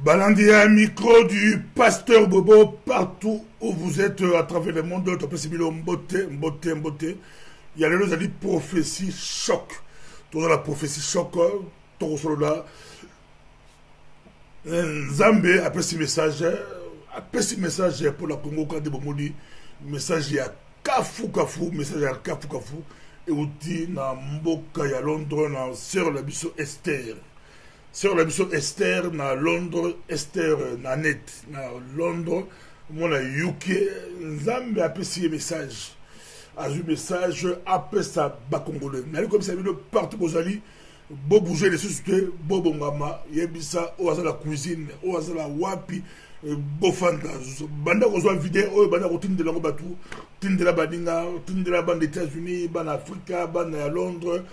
Balandia, micro du pasteur Bobo, partout où vous êtes à travers le monde, il y a les prophéties choc. Toute la prophétie choc, tout cela. Zambé après ce message pour la Congo quand de Bomodi, message ya kafu, message ya kafu, et on dit na mboka ya Londres na sœur la biso Esther. Sur la mission Esther, na Londres, Esther, na net, na Londres, mon UK, Nzambe a apprécié message. A eu message, après ça, bas congolais. N'a comme ça, partout aux alliés, beau bouger les sociétés, beau bongama, yebisa, au hasard la cuisine, au hasard la wapi, beau fanta. Banda reçoit vidéo, banda routine de la Robatu, tine de la Badinga, tine de la bande des États-Unis, banda Africa, banda à Londres.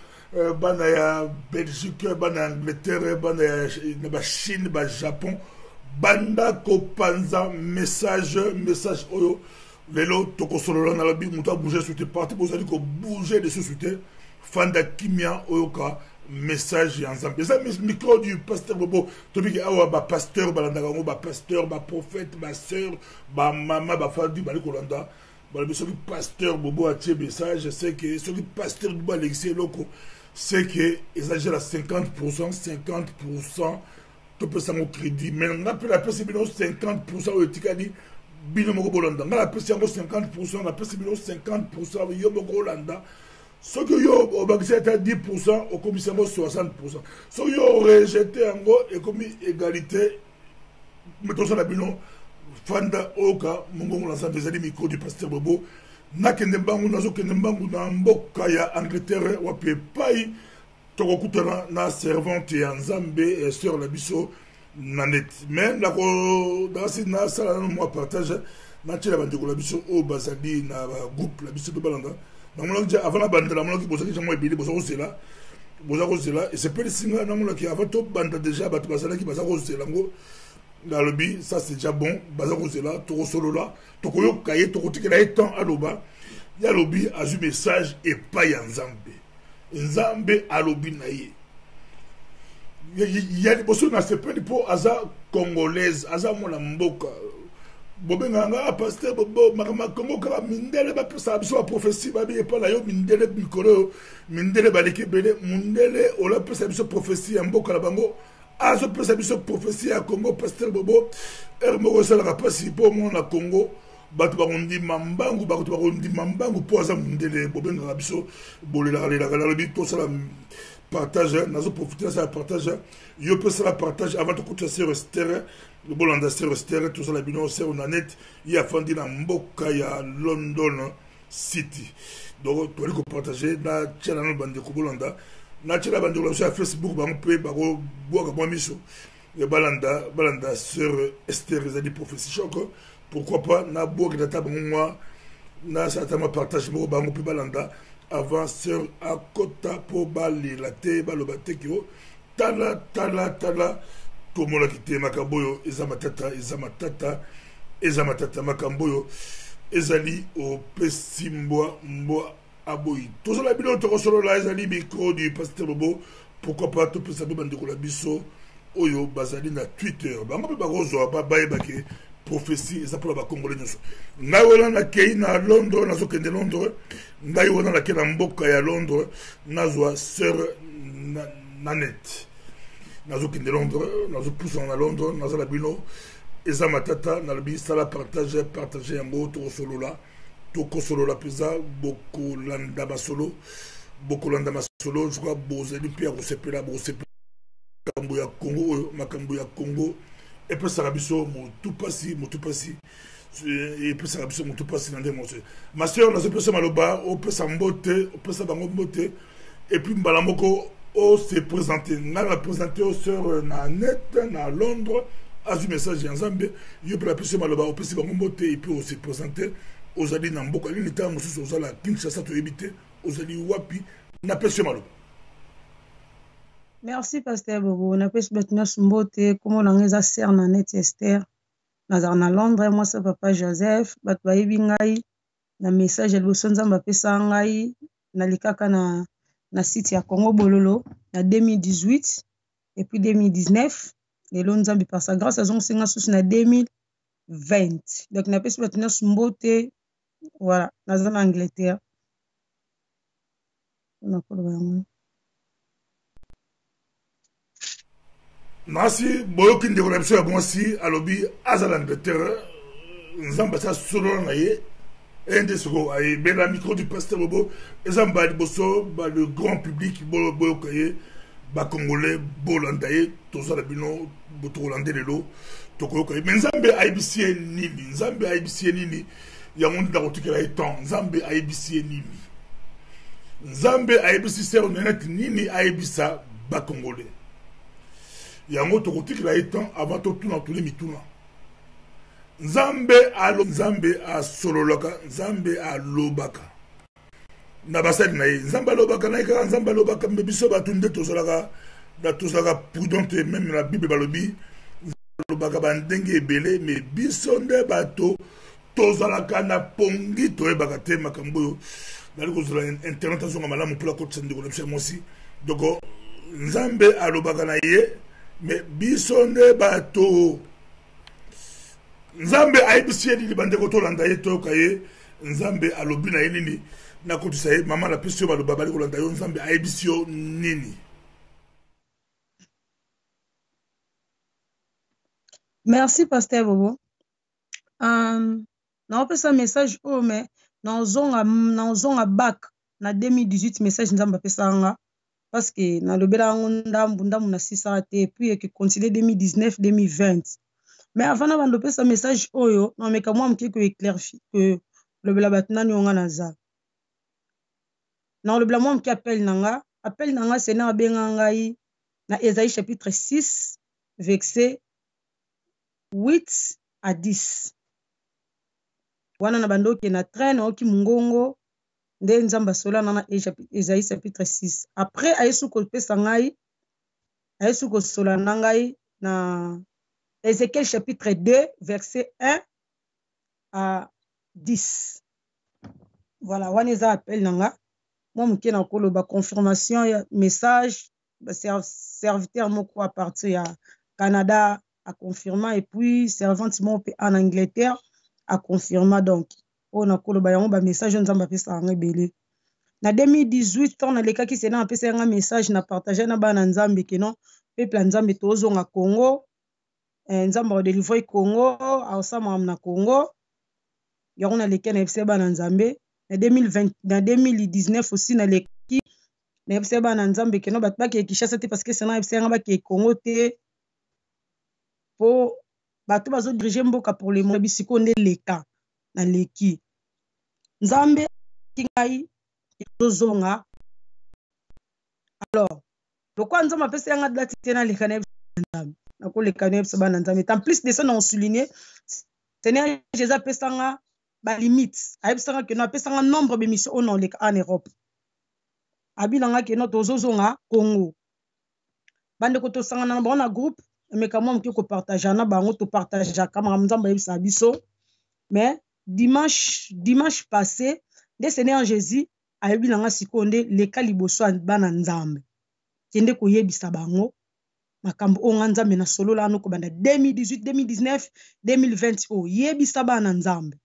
Bana ya Belgique, bana Angleterre, bana ya Chine, bana Japon, banda ko panza message oyo lelo toko solo na labi muta bouger sur tes parties vous allez ko bouger de société fanda kimia oyo ka message ya nzambe ça micro du pasteur Bobo tobiki awa ba pasteur balanda ngo ba pasteur ba prophète ba sœur ba mama ba fadi ba kolanda ba biso pasteur Bobo a tie message c'est que celui pasteur Bobo Alexis loko c'est que exagère à 50%, tu peux s'en au crédit. Mais on appelle la personne 50% au Tikadi, Binomo Bolanda. On appelle 50%, on appelle 50% au Yobo Bolanda. Ce que yo au Bagdad à 10%, au commissaire 60%. Ce que yo rejeté en gros et comme égalité, mettons ça la Bino, Fanda Oka, Mongo l'ensemble des amis micro du pasteur Bobo. Nakende mbangu nazo kende mbangu na mboka ya Angleterre wape pai tokokutana na servante ya Nzambe sur la biso nanet mais nako dasi na sala na moi partage na tshela bandeko la biso o bazali na groupe la biso balanda na mona déjà avant la bande la mona ki bozaki jamoi ebili bozako zela et c'est pas le singa na mona ki avant to banda déjà bato bazalaki bazako zela ngo dans le bi ça c'est déjà bon bazako zela to solo là to koyo kaye to kotikela etan aloba ya lobi a eu message et pas ya Nzambe alobi na ye ya boso na sepeli po aza congolaise aza mona mboka bobenga nga pasteur Bobo makama Congo kala mindele ba pesa biso ba prophétie ba bi epa la yo mindele mikolo mindele baleke bele mindele ola pesa biso prophétie ya mboka la bango azo pesa biso prophétie ya Congo pasteur Bobo ermoko sala ka pasi po mona Congo batu bakondi mambangu po aza mundele bobenga biso bolela la lobi to sala partage nazo profiter ça partage yo peut ça partage avant de côté sur Esther le bolanda sur Esther tout ça la bino sur net il a fandi na mboka ya London City donc tu peux partager na tchela no bande ko bolanda na tchela bande ko sur Facebook ba on peut ba ko boka moi miso le balanda sur Esther les a dit prophétie choc pourquoi pas na boka data moi na ça ma partage mo ba on peut balanda avant sœur à kota po bali la te balobate ki o tala to mola kite makaboyo ezamatata makamboyo ezali o pesimboa mboa aboyi to so la bino to solo la ezali micro du pasteur Bobo pourquoi pas to pesa bande ko la biso oyo bazali na Twitter bango ba rozo ba baye prophétie ça pour la congolais ngai wona na kei na Londres na sokende Londres ngai wona na kei na mboka ya Londres nazwa sœur nanet nazokende Londres nazopusa na Londres nazala bino eza matata na lobi sala partage yango tokosolola peza bokolanda masolo je crois bozali mpe ya kosepela makambo ya Congo et puis ça rabiso tout passé et puis ça rabiso tout passé dans des mots ma soeur na se pesa maloba o pesa mbote o pesa bango mbote et puis mbalamoko o se présenter na la présenter aux sœurs na net na Londres a du message en Zambie yo pour la pesa maloba o pesa bango mbote et puis o se présenter aux ali na mboka ni ta mususu aux ala Kinshasa to ebité aux ali wapi na pesa maloba. Merci pasteur Bobo na pesa betna mbote comme on a sœur na net Esther na Londres moi c'est papa Joseph bat bayibi ngai na message ya liboso Nzambe pesa ngai na likaka na site ya Congo Bololo na 2018 et puis 2019 lelo nzambe par sa grâce azongisinga susu na 2020 donc napesi bato nyonso mbote voilà naza na Angleterre nakoloba yango nasi boyoki ndeko na biso ya mwasi alobi aza na Angleterre nzambe sa solo na ye ende soko ayebela micro du pasteur bobo eza mba liboso ba le grand public boyoka ye bakongolais bolanda ye tozala bino botokolande lelo tokoyoka ye me nzambe ayebisi ye nini nzambe ayebisi ye nini yango nda kotikela ye temps nzambe ayebisi ye nini nzambe ayebisi ser nenet nini ayebisa bakongolais yango tokotikela ye temps avant totuna tuli mituna nzambe asololaka nzambe alobaka na basali na ye nzambe alobaka na ye kaka nzambe alobaka mbe biso bato nde tozalaka prudente meme na bible balobi alobaka bandenge ebele me biso nde bato tozalaka na pongi toyebaka te makambo oyo nali kozala internet azonga malamu mpona kotisa ndeko na biso ya mwasi donc nzambe alobaka na ye me biso nde bato nzambe ayebisi ye nini bandeko tolanda ye toyoka ye nzambe alobi na ye nini nakotisa ye mama napesi yo baloba bali kolanda yo nzambe ayebisi yo nini. Merci pasteur bobo naopesa message oyo me naozonga bac na 2018 message nzambe apesanga parce que nalobela yango ndambu na sisaka te puis eke continue 2019 2020 mais avant na bando pesa message oyo nameka mwa moke ko éclairci que lobela bato nani onga naza na lobela mwa moke appel nanga sena abenga ngai na Esaïe chapitre 6 verset 8 à 10 wana na bando ke na traîne oki mungongo nde nzamba sola na Esaïe chapitre 6 après ayesu ko pesa ngai ayesu ko sola na ngai na Ézéchiel chapitre 2 verset 1 à 10 voilà wana eza appel nanga moi moke na koloba confirmation ya message serviteur moko à partir ya Canada a confirma et puis servante moko en Angleterre a confirma donc on a koloba yango ba message nzamba pesa nga ebele na 2018 ton na lekaki sena apesa nga message na partager na bana nzambe kenon peuple nzambe tozonga Congo nzamba wa délivrer Congo awasama na Congo yango na leki na FC bana nzambe na 2020 na 2019 aussi na leki na FC bana nzambe kenon bat ba ke Kinshasa te parce que sena FC nga ba ke Congo te po bato bazo diriger mboka pour le moment bisiko nde leka na leki nzambe kingai tozonga alors pourquoi nzambe apesa nga date te na leka na nzambe nakoleka na bana nzambe en plus de ça on souligner Seigneur Jésus apesanga ba limite ayebisanga ke no apesanga nombre de missions on leka en Europe abinanga ke no tozozonga Congo bande ko tosanga na bona groupe meka mo mki ko partager na bango to partager kama nzambe yebisa biso mais dimanche passé de Seigneur Jésus ayebinanga sikonde leka liboso bana nzambe kende ko yebisa bango makambo onga nzambe na solo la no ko banda 2018 2019 2020 o yebisa bana nzambe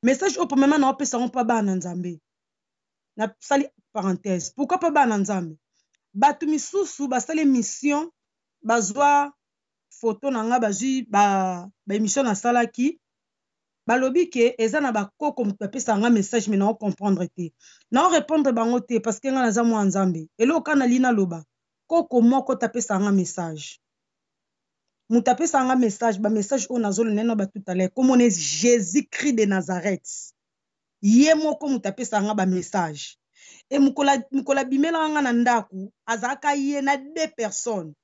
message opo mema na opesa on pa bana nzambe na sali parenthèse pourquoi pas bana nzambe batu misusu basali mission bazwa photo nanga bazwi ba émission na salaki balobi ke eza na bakoko mutu apesa nga message mais na comprendre te na répondre bango te parce que nga naza mwa nzambe eloka na lina loba koko moko tapesa nga message mutu apesa nga message ba message o nazolo neno ba tout à l'heure comme on est Jésus-Christ de Nazareth ye moko mutu apesa nga ba message et mukola bimela nga na ndaku azaka ye na 2 personnes.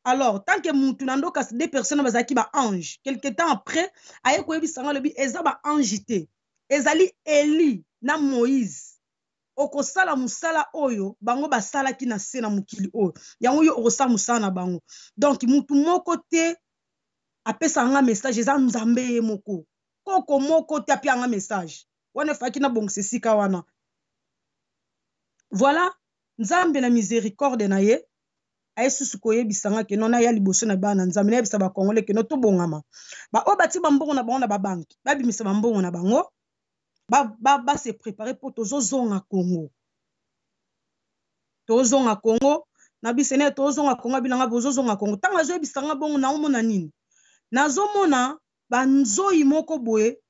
Alors, tant que mutu nandoka 2 personnes bazaki ba ange, quelque temps après, aye ko yebisanga lobi eza ba ange te. Ezali Eli na Moïse. Okosala musala oyo bango basala ki na se na mukili oyo. Yango yo okosala musala na bango. Donc mutu moko te apesa nga message eza nzambe ye moko. Koko moko te apia nga message. Wana faki na bongse sika wana. Voilà, nzambe na miséricorde na ye. aye susu koyebisanga ke non aya liboso na bana nzambe na yebisa ba Congolais ke no to bongama ba o bati ba mbongo na bango na ba banki ba bimisa ba mbongo na bango ba se préparer pour tozozonga Congo na bisene tozonga Congo bilanga bozozonga Congo tanga zo yebisanga bongo na omona nini nazomona banzoi moko boye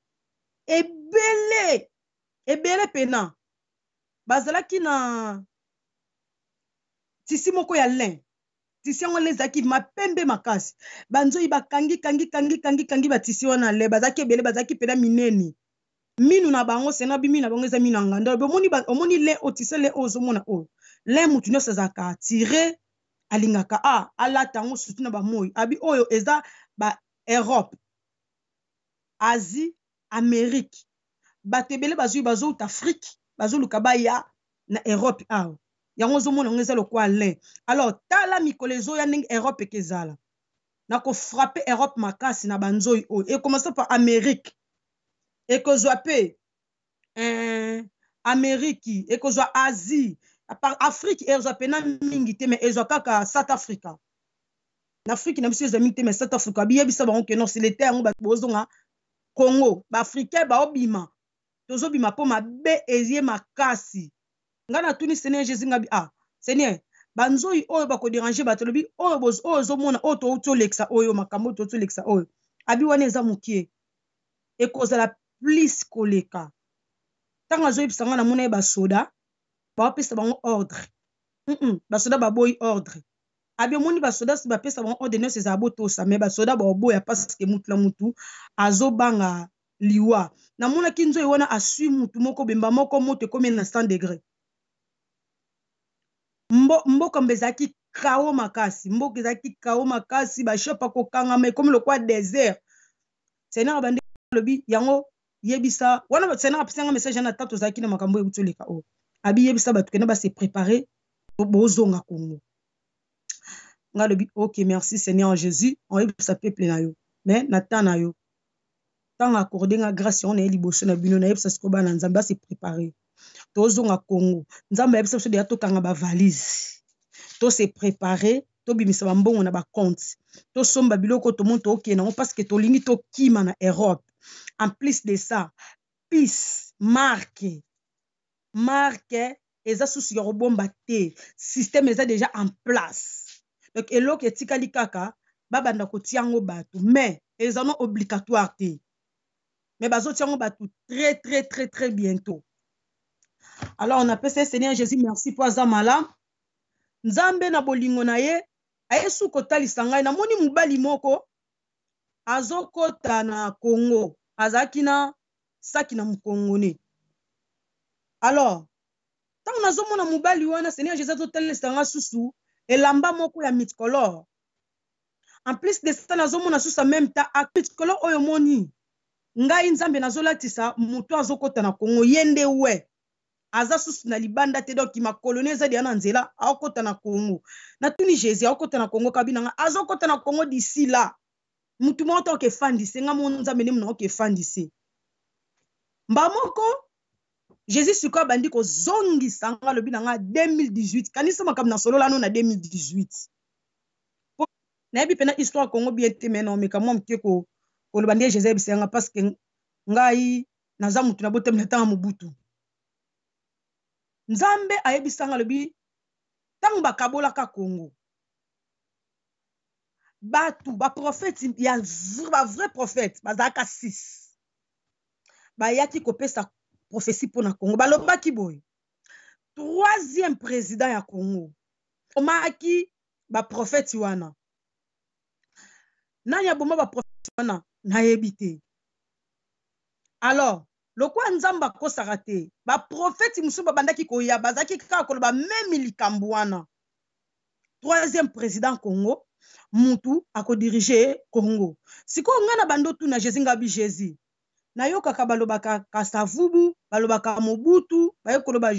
ebele pena bazalaki na tisi moko ya lin tisi yango lezaki mapembe makasi banzoi bakangi batisi wana le bazaki ebele bazaki pena minene minu na bango sena bimi na bango eza minu nganda omoni le otise le ozomona oyo le mutu nyonso azalaka atire alingaka alata yango sutu na bamoi abi oyo eza ba Europe Asie Amérique bato ebele bazwi bazouta Afrique bazoluka baya na Europe awa yango ozomona ngo eza lokwa lin alors tala mikolo ezoya ndenge Europe ekezala na kofrappe Europe makasi na banzoi oyo ekomasa par Amérique ekozwa pe Amérique ekozwa Asie par Afrique ezwa pena mingi te mais ezwa kaka South Africa na Afrique na biso ezwa mingi te mais South Africa biyebisa bango ke non c'est l'état yango bato bozonga Congo ba Africain baobima tozobima po mabe ezie makasi nga na tuni Seigneur Jésus ngabi Seigneur banzoi oyo bakodéranger bato lobi oyo ozomona oyo tolekisa oyo makambo tolekisa oyo abi wana eza mokie ekozala plus koleka tanga azoyebisa nga na mona ye basoda baopesa bango ordre basoda baboyi ordre abi omoni basoda si bapesa bango ordre nyonso ezala botosa mais basoda baoboya paske mutu na mutu azobanga liwa namonaki nzoi wana asui mutu moko bemba moko moto ekomi na 100 degré mboka mbe ezalaki kao makasi bashopa kokangama ekomi lokwa désert Seigneur abandi lobi yango yebisa wana Seigneur apesanga message na tato zaki na makambo ebutoleka o abi yebisa bato kena se préparer bozonga Congo nga lobi OK merci Seigneur Jésus on yebisa peuple na yo mais natana yo tant accordé nga grâce on est liboso na bino na yebisa siko bana nzamba se préparer tozonga Congo nzamba yebisa so de to kanga ba valise to se préparer to bimisa ba mbongo na ba compte to somba biloko to monto okena parce que to lingi to kima na Europe en plus de ça peace marque eza susu ya robomba te système eza déjà en place donc eloko etikali kaka babanda kotiango bato mais eza non obligatoire te mais bazotiango bato très bientôt. Alors on appelle ça Seigneur Jésus merci pour azamala nzambe na bolingo na ye ayesu kotalisa ngai na moni mubali moko azokota na Congo azaki na saki na mukongone alors tant nazomona mubali wana Seigneur Jésus azotalisa nga susu elamba moko ya multicolore en plus de ça nazomona susu même ta multicolore oyo moni ngai nzambe nazolatisa mutu azokota na Congo yende we aza susu na libanda te donc ma colonie za dia na nzela akota na Congo na tuni Jésus akota na Congo kabina nga azokota na Congo d'ici là mutu moto ke fandise nga mon nzambe ne mno ke fandise mbamoko Jésus siko bandi ko zongi sanga lobi na nga 2018 kanisa makamna solo lano na 2018 na yebi pena histoire Congo bien te mais non mais kamwa mteko ko lobandi Jésus bisanga parce que ngai naza mutu na botem na tanga mubutu nzambe ayebisanga lobi tango bakabola ka Congo batu ba prophète ya ba vrai prophète bazaka 6 bayaki kopesa prophétie pour na Congo balobaki boy 3e président ya Congo omaki ba prophète wana nani aboma ba prophète wana na yebite alors lokwa nzamba kosaka te ba prophète musu babandaki koya bazaki kaka koloba même likambo wana 3e président Congo mutu akodiriger Congo siko ngana bandotu na Jésus ngabi Jésus na yo kaka balobaka Kasavubu balobaka Mobutu bayekoloba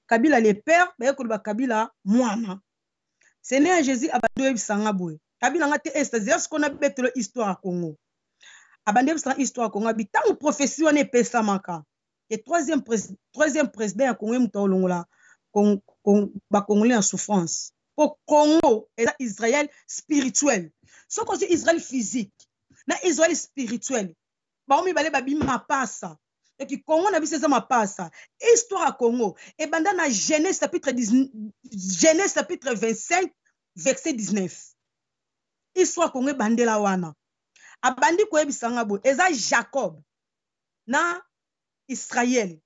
Kabila le père bayekoloba Kabila mwana Seigneur Jésus abado ebisanga boye Kabila ngate c'est-à-dire ce qu'on a betelo histoire à Congo abande ebisanga histoire à Congo bitango prophétie wana epesa maka et 3e président ya Congo muta olongola ba Congolais en souffrance Pour Congo et Israël spirituel. Ce qu'on dit Israël physique, na Israël spirituel. Baomi balé babi ma passa. Et qui Congo na bise ma passa. Histoire à Congo. Et banda na Genèse chapitre 25 verset 19. Histoire Congo bandela wana. Abandi ko ebisanga bo. Eza Jacob na Israël.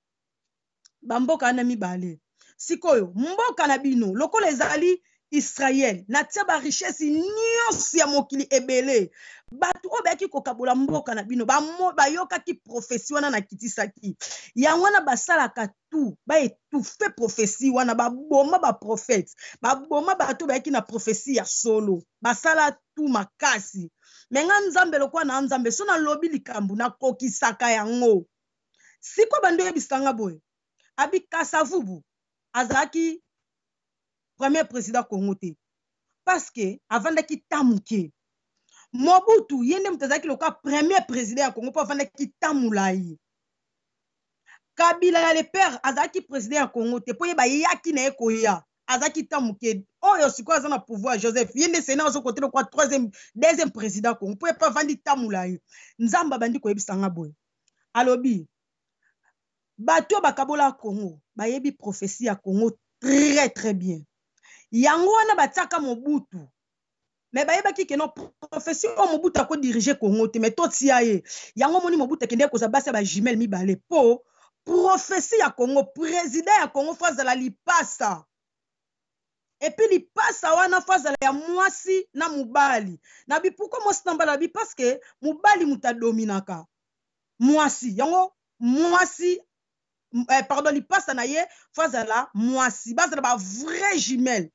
Bamboka na mibale. Sikoyo mboka na bino lokola ezali Israël na tia ba richesse nyonso ya mokili ebele batu obeki kokabola mboka na bino bayoka ki prophétie wana na kitisaki yango na basalaka tout ba étouffe prophétie wana baboma ba prophète baboma bato bayaki na prophétie ya solo basala tout makasi menga nzambe lokwa na nzambe so na lobi likambu na kokisaka yango siko bando yebisanga boye abi Kasavubu azaki premier président Congo te parce que avant d'aki tamuke Mobutu yende mtazaki loka premier président ya Congo pa avant d'aki tamulai Kabila le père azaki président ya Congo te po yeba yaki na ekoya azaki tamuke oyo siko azana pouvoir Joseph yende sénat au côté le quoi deuxième président Congo po pa vandi tamulai nzamba bandi ko yebisanga boy alobi bato bakabola Congo bayebi prophétie ya Congo très bien yango wana batiaka Mobutu mais bayebaki ke no prophétie o Mobutu ko diriger Congo te mais totia ye yango moni Mobutu kende ko zabasa ba jumelle mibale po prophétie ya Congo président ya Congo fazala lipasa et puis lipasa wana fazala ya mwasi na mubali na bi pourquoi mwasi nambala bi parce que mubali mutadominaka mwasi yango mwasi pardon lipasa na ye fazala mwasi bazala ba vrai jumelle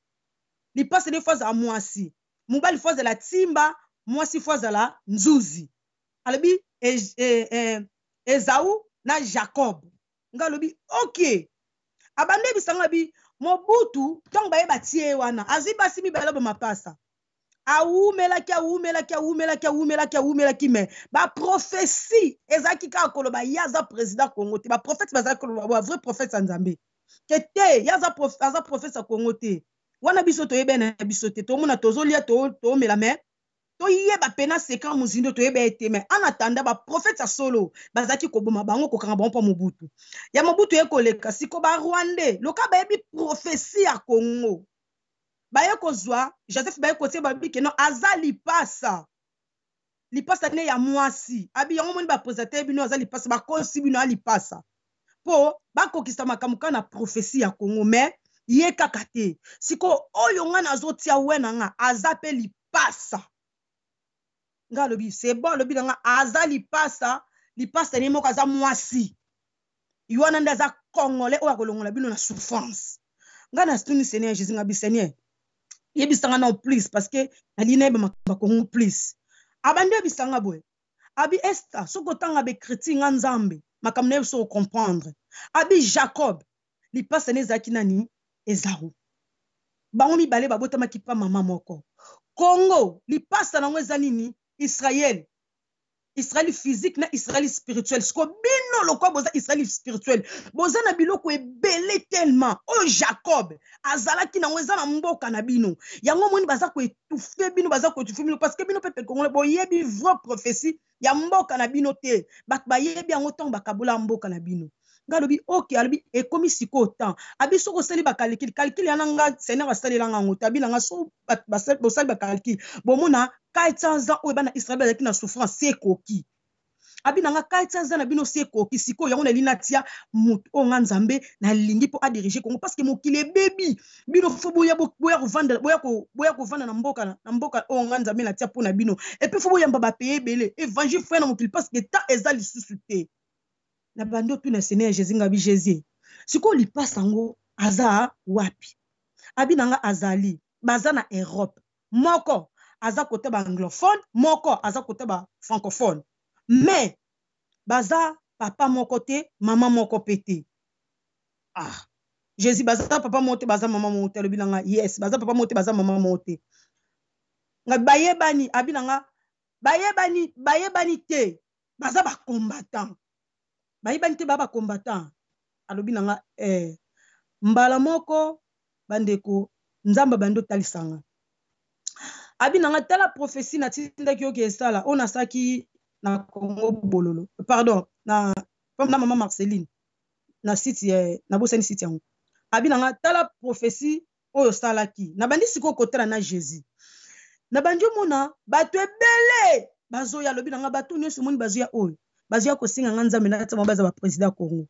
lipasa ne fazala mwasi mubali fazala timba mwasi fazala nzuzi alobi Esau na Jacob ngalobi ok abande bisanga bi Mobutu tong baye batie wana aziba simi baloba mapasa awumelaki me ba prophétie ezaki ka koloba yaza président Congo te ba prophète baza koloba ba vrai prophète nzambe kete yaza prophète Congo te wana biso to yebe na biso te to mona tozolia to mela me to yeba pena secret muzindo to yebe ete me en attendant ba prophète solo bazaki koboma bango kokanga bango pa Mobutu ya Mobutu ekoleka siko ba Rwandais loka ba yebi prophétie ya Congo baye kozwa Joseph baye kotie babi ke no azali pasa ne ya mwasi abi yango moni ba présenter bino azali pasa ba kosi bino ali pasa po ba kokisa makamuka na prophétie ya Congo mais ye kakate siko oyo nga nazotia wena nga azape lipasa nga lobi c'est bon lobi nga azali pasa lipasa ne moko za mwasi yona ndaza congolais o akolongola bino na souffrance nga na stuni Seigneur Jésus nga bi Seigneur yebisanga na plus parce que alina ba Congo plus abande bisanga boy abi Esther soko tanga be chrétien nga nzambe makamne so comprendre abi Jacob li passe nezaki nani Esau bango mibale babota makipa mama moko Congo li passe nango ezali nini Israël physique na Israël spirituel sko bino lokwa boza Israël spirituel boza na biloko ebele tellement o Jacob azalaki nango eza na mboka na bino yango moni baza ko étouffer bino parce que bino pepe Congolais boyebi vraie prophétie ya mboka na bino te bat bayebi yango tong bakabola mboka na bino ngalobi ok alobi ekomi siko temps abi soko seli ba calcul yananga Seigneur asalelanga ngota bilanga so basali ba calcul bomona 400 ans o bana Israël bazaki na souffrance sekoki abi nanga 400 ans na bino sekoki siko yango na linatia mutu o nga nzambe na lingi po a diriger Congo parce que mokile bebi bino fo boya kovanda na mboka o nga nzambe na tia po na bino et puis fo boya mbaba payer belé évangile frère na mokile parce que ta ezali susuté na bando tu na Seigneur Jésus ngabi Jésus siko li pasango aza wapi abi nanga azali baza na Europe moko aza côté ba anglophone moko aza côté ba francophone mais baza papa moko te maman moko pété Jésus baza papa mote baza maman mote lobi nanga yes baza papa mote baza maman mote nga bayebani abi nanga bayebani te baza ba combattant bayebani te baba combattant alobi nanga mbala moko bandeko nzamba bando talisanga abi nanga tala prophétie na tinda ki oke sala ona saki na Congo bololo pardon na mama Marceline na site na bosani site yango abi nanga tala prophétie oyo salaki na bandi siko kotala na Jésus na bandi mona bato ebele bazoya lobi nanga bato nyonso moni bazoya oyo bazoya kosinga nga nzambe na kati baza ba président Congo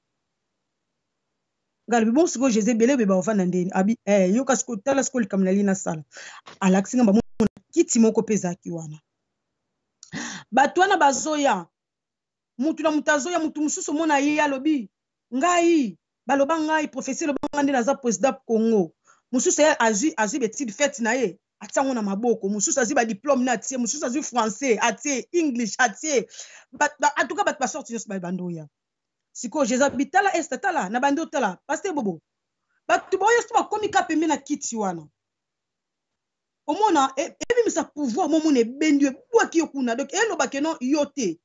ngalobi bon siko Jésus ebele be baovanda ndeni abi yoka siko tala siko likamna lina sala alakisi nga bamona kiti moko pezaki wana bato wana bazoya mutu na mutu azoya mutu mususu mona ye alobi ngai baloba ngai prophétie loba ngai nde naza président Congo mususu ye azwi betide fete na ye atiango na maboko mususu azwi badiplôme na atie mususu azwi français atie english atie en tout cas bato basorti nyonso bandoya sikoyo Jésus bitala este tala na bandi otala paster bobo bato baoyo so bakomi ka pembe na kiti wana omona ebimisa pouvoir momona ebendi ebwaki yo kuna donc elobake no yo te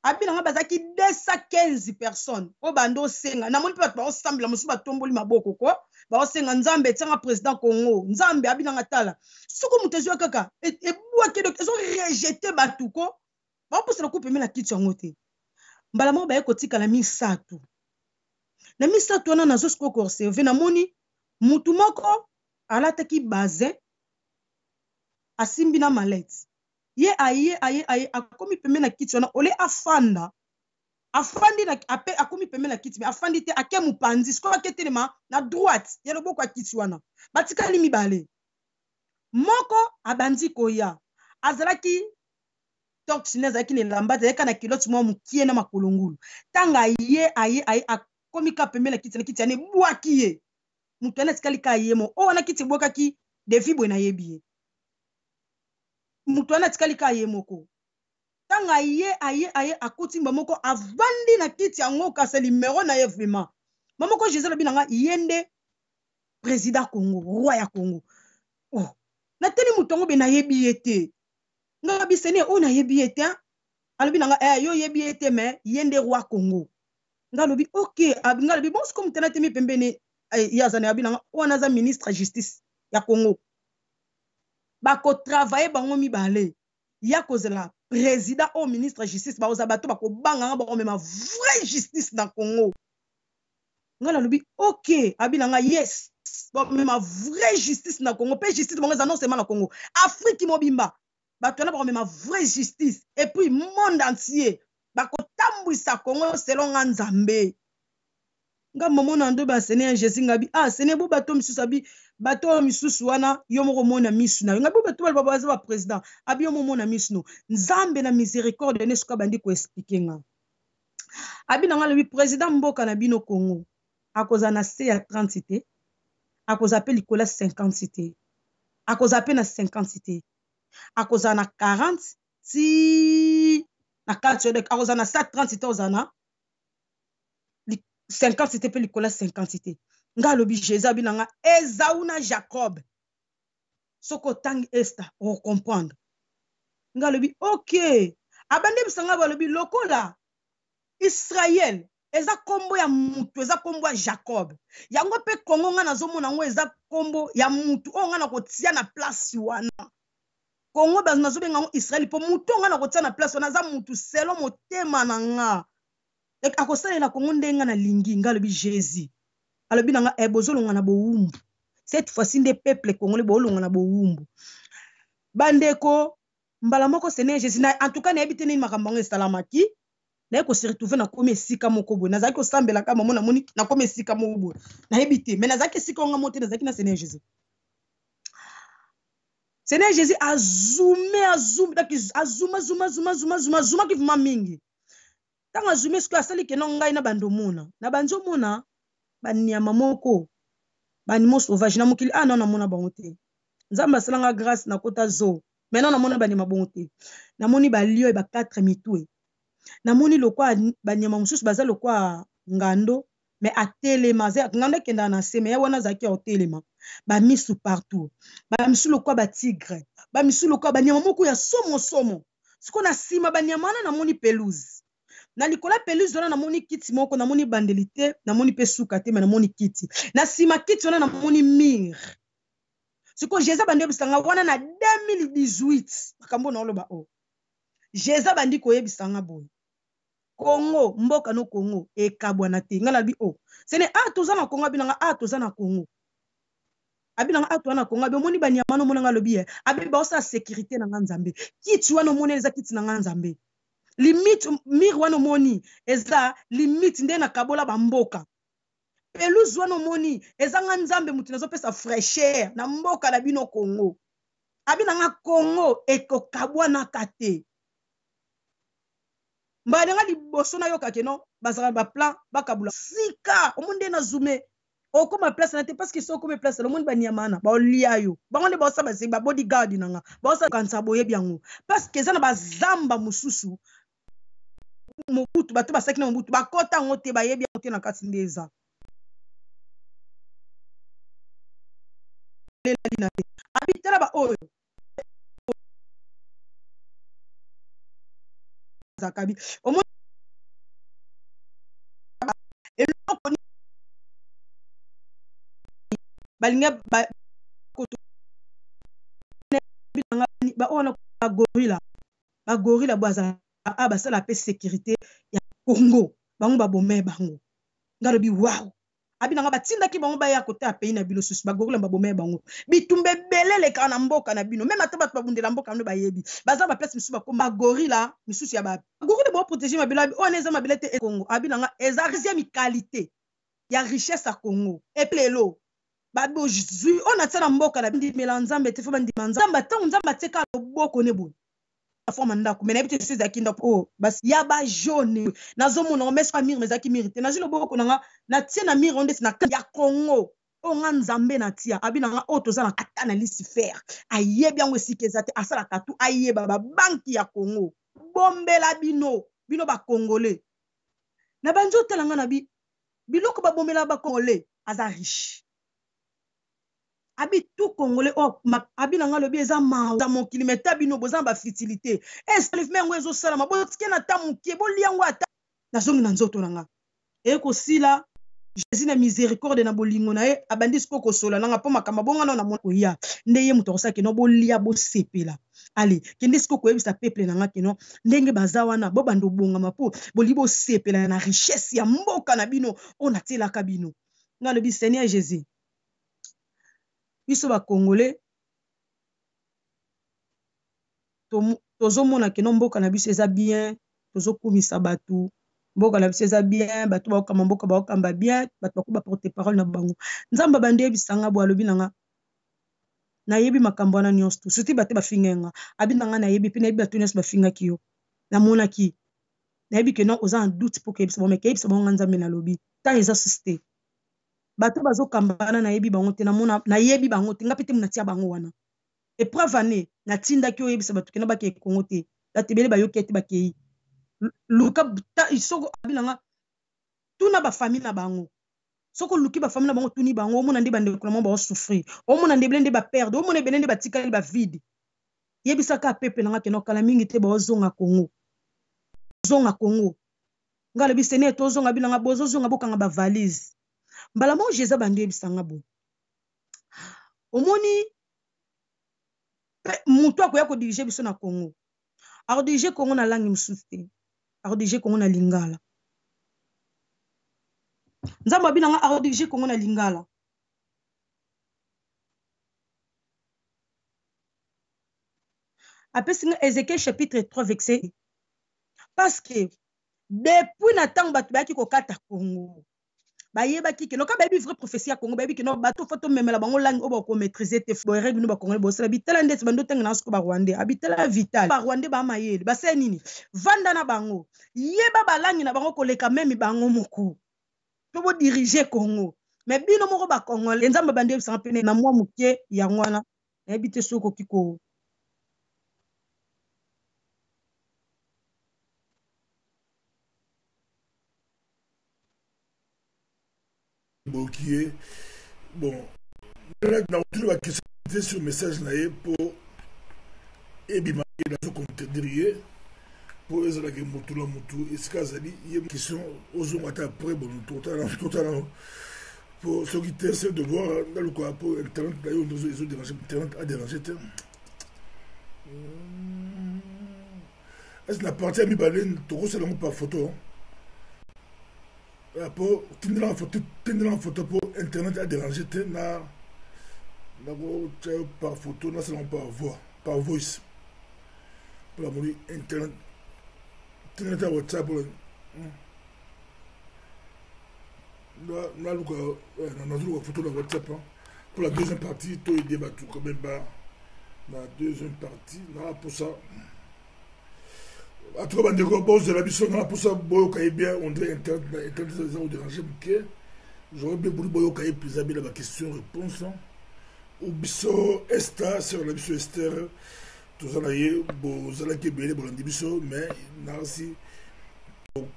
abi nanga bazaki 215 personnes o bando osenga namoni mpe bato baosambela mosusu batomboli maboko ko baosenga nzambe etianga président Congo nzambe abi nanga tala soko moto ezwa kaka ebwaki donc ezo rejete bato ko baopusana kopembe na kiti yango te mbala moko baye kotikala misato na misato wana nazo siko koobserve namoni mutu moko alataki bazin asimbi na malete ye aye akomi pembe na kiti wana ole afanda afandi na akomi pembe na kiti me afandi te ake mupanzi siko aketelema na droite ya loboko ya kiti wana batikali mibale moko abandi koya azalaki torchine azalaki nelamba azalaki na kiloti mwa mokie na makolo ngulu tanga aye akomi ka pembe na kiti yana ebwaki ye mutu wana atikali ka ye mo o wana kiti ebwakaki devi boye nayebi ye mutu wana atikali ka ye moko tanga aye akuti mba moko avandi na kiti yango kasi limero na ye vraiment mamoko Jésus lobi nanga yende président Congo roi ya Congo oh nateli mutu yango be nayebi ye te nga bisene o nayebi ye te alobi nanga yo yebi ye te mais yende roi Congo nga lobi ok nga lobi bon siko mutana temi pembeni yazana abi nanga wana za ministre justice ya Congo bako travailler bango mibale ya kozela président au ministre justice baoza bato bako banga nga bako mema vraie justice na Congo nga na lobi ok abi nanga yes bako mema vraie justice na Congo pe justice bango za non seulement na Congo Afrique mobimba bato na bako mema vraie justice et puis monde entier bako tambwisa Congo selon nga nzambe nga momona ndo ba Seigneur Jésus ngabi Seigneur bo bato misusu abi bato misusu wana yo moko mona misu na ngabi bato bali babaza ba président abi yo mona misu no nzambe na miséricorde ne suka bandi ko expliquer nga abi na nga le président mboka na bino Congo akoza na C ya 30 cité akoza pe likola 50 cité akoza pe na 50 cité akoza na 40 si na 4 akoza na 30 cité ozana 50 cité pe likola 50 cité nga lobi Jésus abi nanga Esaú na Jacob soko tang esta o comprendre nga lobi ok abande bisanga ba lobi lokola Israël eza kombo ya mutu eza kombo ya Jacob yango pe Congo nga nazomona ngo eza kombo ya mutu o nga na kotia na place wana Congo ba nazobenga ngo Israël po mutu nga na kotia na place wana za mutu selo motema na nga akosalela Congo ndenga na lingi nga lobi Jésus alobi nanga bozolonga na bowumbu cette fois-ci nde peuple congolais bolonga na bowumbu bandeko mbala moko Seigneur Jésus na en tout cas na ebite ni makambo ngo esalamaki na ko se retrouver na komi esika moko boye nazaki osambela ka mama na moni na komi esika moko boye na ebite mais nazaki esika nga mote nazaki na Seigneur Jésus Seigneur Jésus azuma ki vuma mingi tanga zume siko asali ke no ngai na bandomona na banzomona banyama moko banimo sauvage na mokili non na mona bango te nzamba salanga grâce na kota zo maintenant na mona banima bango te na moni ba lio e ba 4 mitwe na moni lokwa banyama mususu baza lokwa ngando mais atelema za ngando kenda na sema ya wana zaki otelema ba misu partout ba misu lokwa ba tigre ba misu lokwa banyama moko ya somo siko na sima banyama na moni pelouse na likola pelouse wana na moni kiti moko na moni bandelite na moni pe suka te mais na moni kiti na sima kiti wana na moni mire siko jeza bandi bisanga wana na 2018 makambo na oloba o jeza bandi koyebisanga boy Congo mboka no Congo ekabwana te ngala bi o sene toza na Congo binanga toza na Congo abinanga toza na Congo moni banyama no monanga lobi abi ba osa sécurité na nzambe kiti wana moni eza kiti na nzambe limite mir wana moni eza limite nde na kabola bamboka pelouse wana moni eza nzambe mutu nazo pesa fraîcheur na mboka na bino Congo abinanga Congo ekokabwana kate mbalenga liboso na yoka keno bazala ba plan bakabula sika omunde na zoomé okoma place na te parce que so okoma place le monde banyamana ba olia yo bango ba osaba ba bodyguard nanga ba osaba kansa boye biango parce que ezana bazamba mususu mobutu bato basaki na mobutu bakota ngote bayebi ngote na kati ndeza abitela ba oyo zakabi omo eloko ni balinga ba koto ba ona ba gorilla baza basala pe sécurité ya Congo bango babome bango ngalo bi wow abinanga batinda ki bango baya kota pays na bilo susu bagorilla babome bango bitumbe belele kana mboka na bino même ata bato babundela mboka no bayebi baza ba place musu bakoma gorilla misusu ya ba gorilla bo protéger mabilo on eza mabilo te Congo abinanga eza deuxième qualité ya richesse à Congo et plelo babo jui on a tsana mboka na bindi melanzambe te fo bandi manzamba tangu nzamba teka loboko ne bo forme ndako mais n'habite ces akinda oh bas ya ba jaune nazomona mes famille mes aki mérité na jilo boko nanga na tie na mire onde na ya Congo o nga nzambe na tia abina nga o toza na katana lisifer ayebi yango sikeza te asala katu ayeba ba banki ya Congo bombela bino ba congolais na banjo telanga na biloko ba bombela ba congolais aza riche abi tout congolais abi nanga lobi eza ma za mon kilomètre bino boza ba fertilité est le mengo ezo sala ma bo tikena tamu ke bo liango ata na zongi na nzoto nanga e ko sila Jésus na miséricorde na bolingo na ye abandi siko ko sola nanga po makamba bonga na mona oya ndeye muto kosaki no bo lia bo sepela allez kende siko ko yebisa peuple nanga keno ndenge bazawana bo bando bonga mapo boli bo sepela na richesse ya mboka na bino ona telaka bino na lobi Seigneur Jésus biso ba congolais tozomona keno mboka na biso eza bien tozokumisa batu mboka na biso eza bien batu bakokamba mboka bakokamba bien batu bakuba porte parole na bango nzamba bande yebisanga bo alobi nanga nayebi makambo wana nyonso tu surtout bate bafingenga abi nanga nayebi pe nayebi batu nyonso bafingaki yo namonaki nayebi keno oza en doute po keyebisa bango mekeyebisa bango nzambe nalobi tant eza susté bato bazokambana nayebi bango te namona nayebi bango te nga pete munatia bango wana épreuve année natindaki oyebisa bato kena bakeye Congo te batebele bayoki ete bakei luka soko abinanga tuna bafamille na bango soko luki bafamille na bango tuni bango omona nde bandeko na bango baosouffrir omona ndebele nde baperde omona ebele nde batikali bavide yebisaka peuple nanga kena okala mingi te baozonga Congo nga lobi Seigneur tozonga binanga bozozonga bokanga bavalise mbala mo Jésus bandi yebisanga bo omoni mutu akoya kodirige biso na Congo akodirige Congo na langue mosusu te akodirige Congo na lingala nzambe abinanga akodirige Congo na lingala apesi nga Ézéchiel chapitre 3 verset parce que depuis na tango bato bayaki kokata Congo bayebaki ke noka bayebi vraie prophétie ya Congo bayebi ke no bato foto memela bango langue oyo bakomaîtriser te boyere bino bakongole bosala bitala ndeti bando tenge na soko barwandais abitala vital barwandais bamayele basala nini vanda na bango yeba balangi na bango koleka meme bango moko to bodirige Congo mais bino moko bakongole nzambe bandi yebisanga pene na mwa moke yango wana nayebi te soki okoki ko Bokier. Bon, maintenant, on va questionner sur le message pour Ebima dans ce contexte pour les gens qui mutu est-ce qu'il y a une question aux hommes après bon totalement pour ceux qui essaient de voir dans le quoi pour internet d'ailleurs ils ont dérangé internet a dérangé est-ce que la partie a mis balène tout c'est par photo pour tenir en photo pour internet a dérangé na par photo là c'est par voix par voice pour la monnaie internet internet à WhatsApp là nous photo de WhatsApp pour la deuxième partie tout est débattu quand même pas la deuxième partie là pour ça à tout cas de la mission là pour ça boyo kay bien on dirait internet ça vous déranger que j'aurais bien voulu boyo kay plus habile la question réponse au biso esta sur la mission Esther tout ça là bo zala ke belé bo biso mais narsi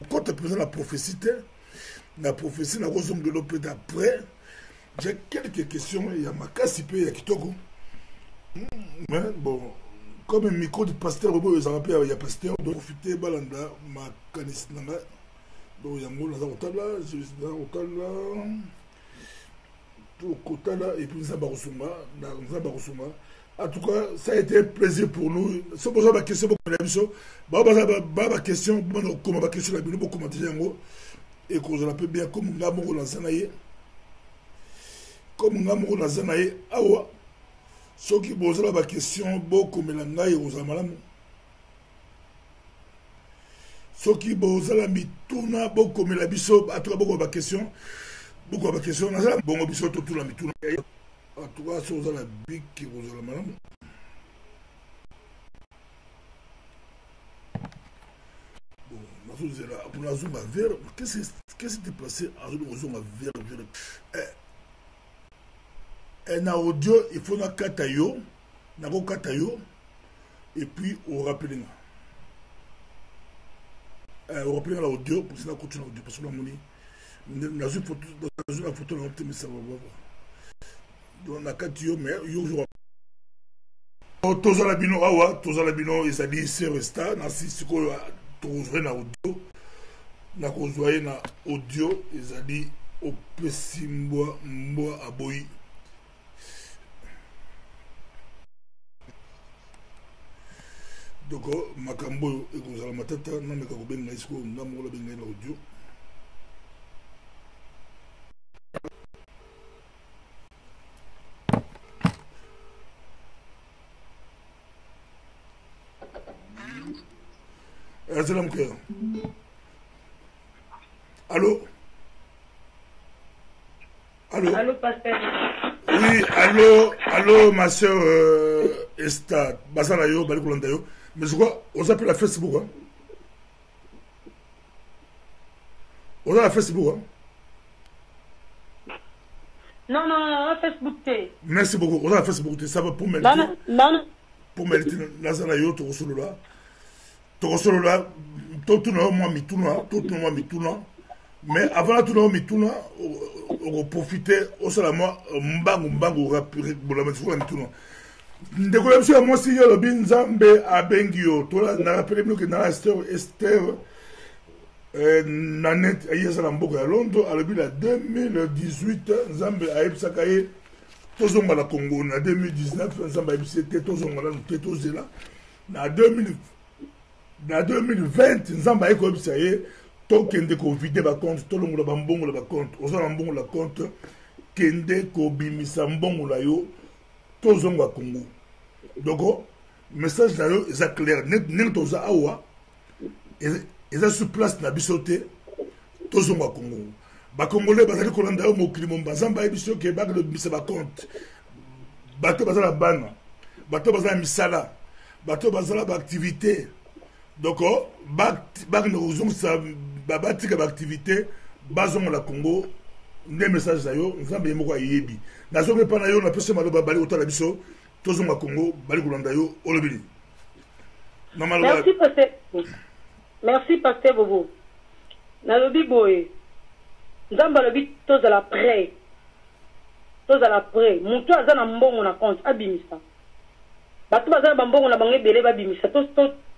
quand présent la prophétie la prophétie la rosum de l'opé d'après j'ai quelques questions il y a ma casse il y a kitoko mais bon comme un micro de pasteur il y a pasteur donc profiter balanda ma canis nanga donc il y a mon là je suis dans là tout côté là et puis ça barosuma en tout cas ça a été un plaisir pour nous c'est pour ça ma question pour la mission ba question comment ba question la bino beaucoup commenter yango et qu'on je peut bien comme ngamour la zanaye comme ngamour la zanaye awa ceux qui posent la question beaucoup melangai aux amalam ceux qui posent la mituna beaucoup melabiso à tout beaucoup de questions beaucoup de questions na ça bon biso tout la mituna en tout cas ceux la big qui posent la malam pour la zone vert qu'est-ce qui s'est passé à la zone vert un audio il faut na katayo et puis on rappelle l'audio pour ça continuer l'audio parce que la monnaie dans une photo on peut ça va voir donc na katayo mais yo tozala bino awa tozala bino ezali se resta na siko tozwe na audio na kozwaye na audio ezali opesi mbwa aboyi donc makambo oyo ekozala matata nameka kobenga esiko nga moko nabengai na audio azala mokeya allô allô pasteur oui allô ma soeur Esther basala yo bali kolanda yo mais quoi on appelle la Facebook hein on a la Facebook hein non Facebook t merci beaucoup on a la Facebook ça va pour m'aider non pour m'aider nazala yo to solo là tout le monde mituna mais avant tout le monde mituna on profiter au salama mbangu rapide pour la mettre sur mituna ndeko la biso moi si yo lobi nzambe abengi yo tola na rappelé que na Esther na net ayesa na mboka ya Londres alobi la 2018 nzambe ayebisaka ye tozonga la Congo na 2019 nzambe ayebisi te tozonga la te tozela na 2020 nzambe ayekobisa ye tokende kovide bacompte tolongola bambongola bacompte ozala mbongola compte kende kobimisa mbongola yo tozonga Congo donc message na yo eza clair ndenge toza awa eza sur place na biso te tozonga Congo bakongolais bazali kolanda yo mokili momba nzambe ayebi ke bakobimisa bacompte bato bazala bana bato bazala misala bato bazala baactivité donc batika baactivité bazonga la Congo nde message na yo nzambe yemoko ayebi nazoki epa na yo napesi maloba bali kotala biso tozonga Congo bali kolanda yo olobeli merci pasteur Bobo nalobi boye nzambe alobi tozala prêt moto aza na mbongo na compte abimisa bato baza na bambongo na bango ebele babimisa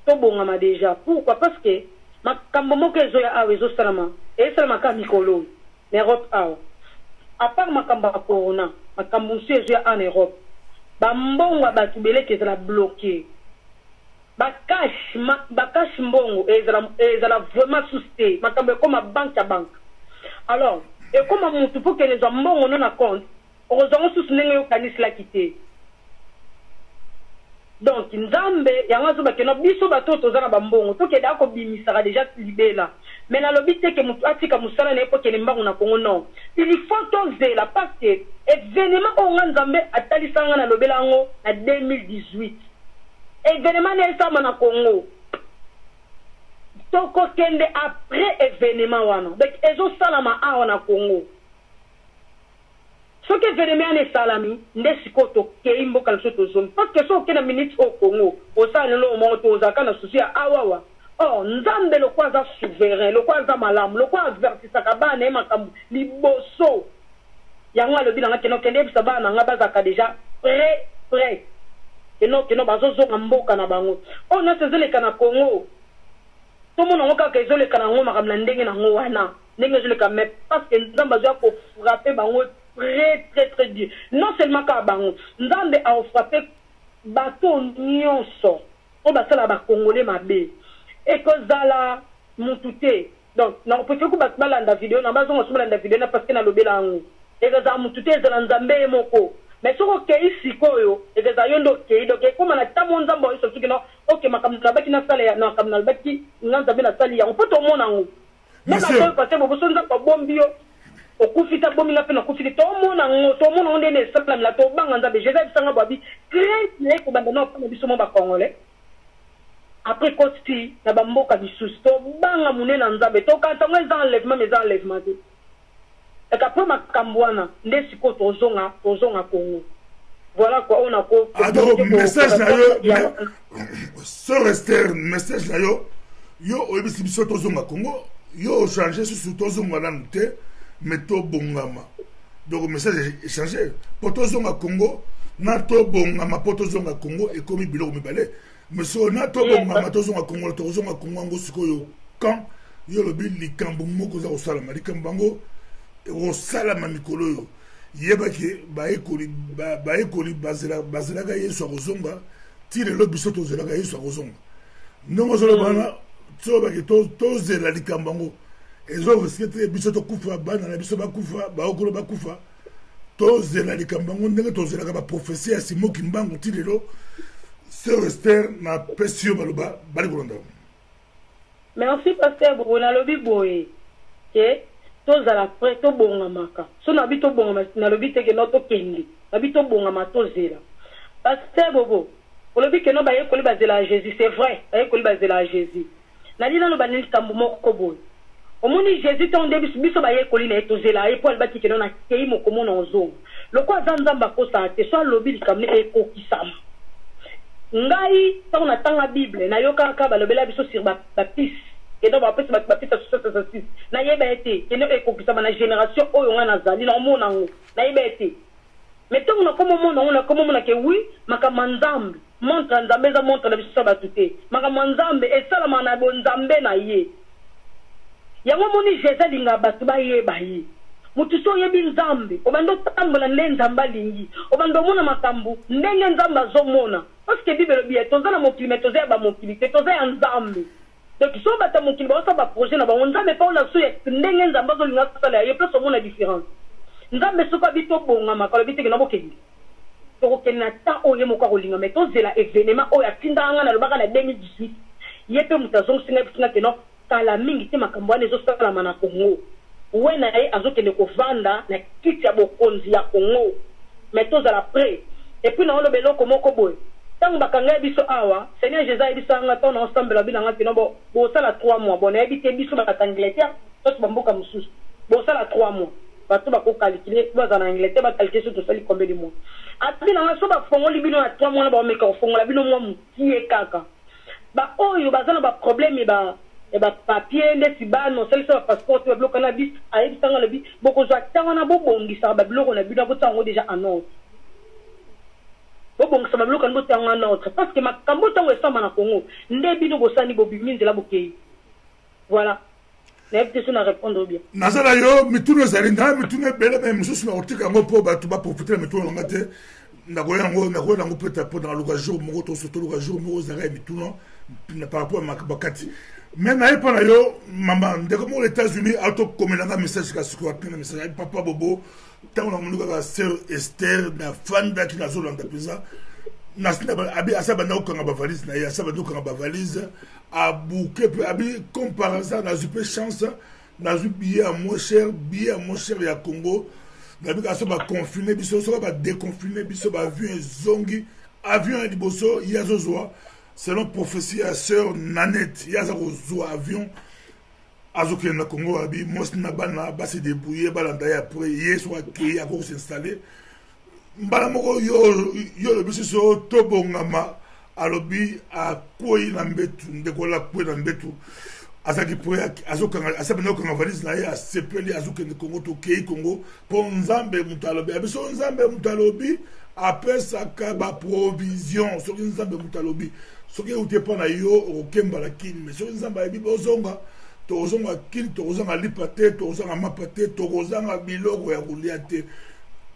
tobongama déjà pourquoi parce que makambo moko ezoya awa ezosalama esalamaka mikolo na Europe awa à part makamba corona makambo nsuezo en Europe bambongo batubele ke ezala bloqué bakash mbongo ezala vraiment susté makambo comme banque à banque alors et comme mutu pour que les mbongo non na compte heureusement sous ndenge yo kanisla kité donc nzambe yango zo bakeno biso bato tozana bambongo to ke dako bimisaka déjà libela mais na lobi te ke mutu atika musala na epoke lembango na Congo non il faut tozela parce que événement o nzambe atalisanga na lobela ngo na 2018 événement na esama na Congo toko kende après événement wana donc ezo salama awa na Congo ce que événement ne salami ndesiko to keimbo kalso to zone parce que so kena minute au Congo o sala lo mo to zaka na susi awawa oh nzambe lo kwaza souverain lo kwaza malamu lo kwaza avertisa kabana e makambu liboso yanga lo bilanga keno kende bisa bana nga bazaka déjà prêt keno bazozo mboka na bango on a sezele kana Congo to mona ngoka ke zole kana ngoma kamla ndenge na ngo wana ndenge zole ka mais parce que nzambe azo ko frapper bango très dur non seulement ka bango nzambe a frappé bato nyonso o basala ba congolais mabe et que zala mutute donc na peut que ba balanda vidéo na bazo ngosula nda vidéo na parce que na lobela ngo et que za mutute zala nzambe moko mais soko ke isikoyo et que za yondo ke donc comme na tamo nzambe o soki no OK makamna baki na sala ya na makamna baki nzambe na sali ya on peut to mona ngo mais na parce que bobo sonza pa bombio okufita bominga pe na kufita to mona onde ne saplam la to banga nzabe Jésus sanga babi crainte ne ko banda no pa biso mo ba congolais après kosti na bamboka bisusu to banga munena nzabe to kanta ngeza enlèvement te et après makambwana ndesiko tozonga Congo voilà quoi on a ko message na yo so rester message na yo oyebisi biso tozonga Congo yo changer sur tozonga na te mais to bongama donc le message est changé pour tozonga Congo na to bongama pour tozonga Congo et comme biloko mibale mais so na to bongama tozonga Congo ngo sikoyo quand yo lobi likambo moko za osalama likambo ngo osalama mikolo yo yebaki baekoli bazelaka yesu akozonga tire lo biso tozelaka yesu akozonga ndongo zolobana tsobaki tozela likambo ngo ezo riske biso tokufa bana na biso bakufa baokolo bakufa tozela likambo ngo ndenge tozelaka baprofesie ya Simoki Mbangu ti lelo sœur Esther na pesio baloba bali kolonda. Merci pasteur Bruna lobi boye ke tozala prêt to bongamaka so na bito bongama na lobi te ke no to kendi na bito bongama tozela pasteur bobo lobi ke no ba yekoli bazela Jésus c'est vrai ba yekoli bazela Jésus na lina no baneli kambo moko boye omoni Jésus ton début biso ba yekoli na etozela e Paul bati ke no na kei moko mona ozonga lokwa zanzamba ko sa te so lobi likamne e kokisama ngai ta na tanga Bible na yoka ka balobela biso sur baptiste et donc après c'est baptiste ça na yeba été ke no e kokisama na génération oyo nga nazali na omona ngo na yeba été mais tant on a comme on a que oui makamanzambe montre nzambe za montre na biso batute makamanzambe e sala mana bonzambe na ye yango moni Jésus linga batu ba ye mutu so yebi nzambe obando tambola nzamba lingi obando mona makambu ndenge nzamba zo mona parce que Bible bi etozana mo kilomètre za ba mo kilomètre toza nzambe donc so bata mo kilomètre ba projet na ba nzambe pa ola so ndenge nzamba zo linga sala ye place mona différence nzambe so ka bito bonga makalo biteke na bokendi to ko na ta oye mo ka kolinga mais tozela événement oya tindanga na lobaka na 2018 yepe mutazong singa bisinga keno kala mingi te makambo ane zo sala na Congo wena ye azokende kovanda na kiti ya bokonzi ya Congo mais tozala prêt et puis na ono beloko moko boye tango bakanga biso awa Seigneur Jésus biso anga to na ensemble la bilanga kino bo sala 3 mois bon na bité biso ba Angleterre to bamboka mususu bo sala 3 mois bato bako calculer baza na Angleterre ba calculer sur to sali combien de mois ati na so ba fongoli bino na 3 mois na ba meka fongola bino mwa mutie kaka ba oyo bazana ba problème e ba papier ndesi ba no sel so passeport ba bloka na bis ayi tanga lebi boko zo tanga na bobongisa ba bloko na bino botango déjà en ordre bobongisa ba bloka ndo tanga en ordre parce que makambo tango esamba na Congo nde bino bosani bobimi nzela bokei voilà nayebi te na répondre bien nazala yo mituna ezali nga mituna ebele me mosusu na kotika yango mpo bato baprofite na mituna nanga te nakoya yango peta mpo na luka jour moko tosoto luka jour moko ezalaka ya mituna par rapport à bakati mais naye mpo na yo mama ndeko moko États-Unis atokomelanga message kasi koapena message ayi papa bobo ntango namoni kaka sœur Esther nafandaki nazolanda mpenza asa banda kokanga bavalise na ye asa banda kokanga bavalise abuke mpe abi comme par hasard nazwi mpe chance nazwi billet à moins cher ya Congo nabi kaka so baconfine biso soki badeconfine biso baavion ezongi avion ya liboso ye azozwa selon prophétie ya sœur Nanette ye aza kozwa avion azokende na Congo abi mwasi na bana base débrouiller balanda ye après ye so akei akokosinstalle mbala moko yo lobi so tobongama alobi akwei na mbetu ndekola akwei na mbetu azaki pre asabana okanga valise na ye asepeli azokende Congo tokei Congo mpo nzambe moto alobi abiso nzambe moto alobi apesaka baprovision soki nzambe moto alobi soki euti epa na yo okokembala kini me soki nzambe ayebi bozonga tokozonga kini tokozanga lipa te tokozanga mapa te tokozanga biloko ya kolia te.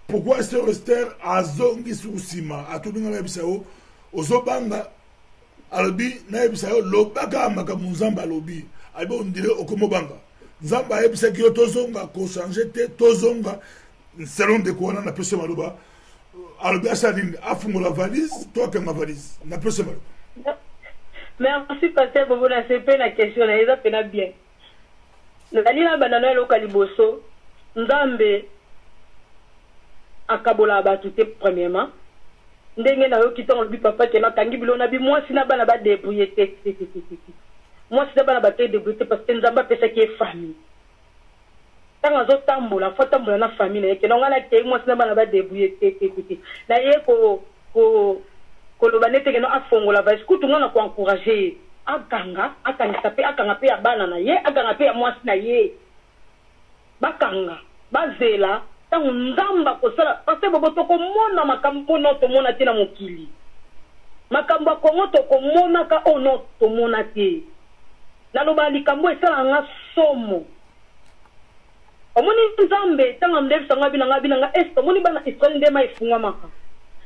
Pourquoi sœur Esther azongi sur nsima atobinga nayebisa yo ozobanga alobi nayebisa yo lobaka makambo nzambe alobi ayibo ondire okomobanga nzambe ayebisaki yo tozonga kochange te tozonga selon ndeko wana napesa maloba alobi asalini afungola valise to akanga valise napesa maloba. Merci pasteur Bobo na sepe na question na eza pena bien nazali na bandano eloka liboso nzambe akabola bato te premièrement ndenge na yo kitango lobi papa ke natangi bilo na bi mwasi na bana ba débrouiller te mwasi na bana ba te débrouiller te parce que nzamba apesaki ye famille ntango azotambola fo tambola na famille na ye ke nonga na kei mwasi na bana ba débrouiller te na ye koloba nete keno afongola valise kutu nga na koencourage ye akangisa mpe akanga mpe ya bana na ye akanga mpe ya mwasi na ye bakanga bazela tango nzamba kosala parce bobo tokomona makambo no tomona te na mokili makambo ya Kongo tokomonaka ono tomona te naloba likambo esala nga somo omoni nzambe tango mdefisanga binanga est omoni bana Israel ndema efungwamaka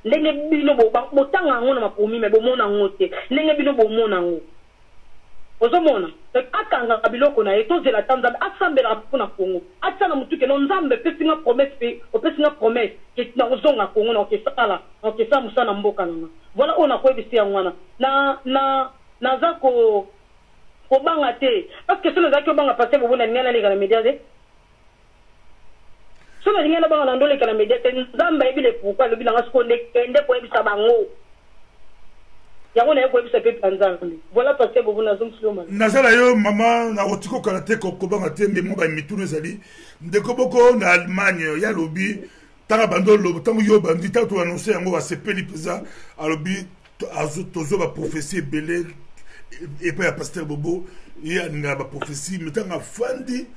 ndenge bino botanga yango na makomi me bomona yango te ndenge bino bomona yango ozomona akanga biloko na ye tozela ta nzambe asambelaka mpona Kongo atia na motu keno nzambe epesinga promese mpe opesinga promese ke nakozonga Kongo na okesala mosala na mboka nanga voilà oyo nakoyebisi yango wana naza kobanga te parce que so nazalaki obanga pase bobo na lingai naleka na media te so na lingai nabanga na ndoleka na media te nzambe ayebile pourkui alobi nanga siko ndekende koyebisa bango yango na ye koyebisa mpe panzambe voilà parce que bobo nazomsilo nazala yo mama nakotiko kala te kobanga te mbe mo bamituna ezali ndeko boko na Allemagne ya lobi tanga bando lobo tango yo bandi ta to annoncer yango basepeli peza alobi tozo ba prophétie ebele epa ya pasteur bobo ye aninga ba prophétie metanga fandi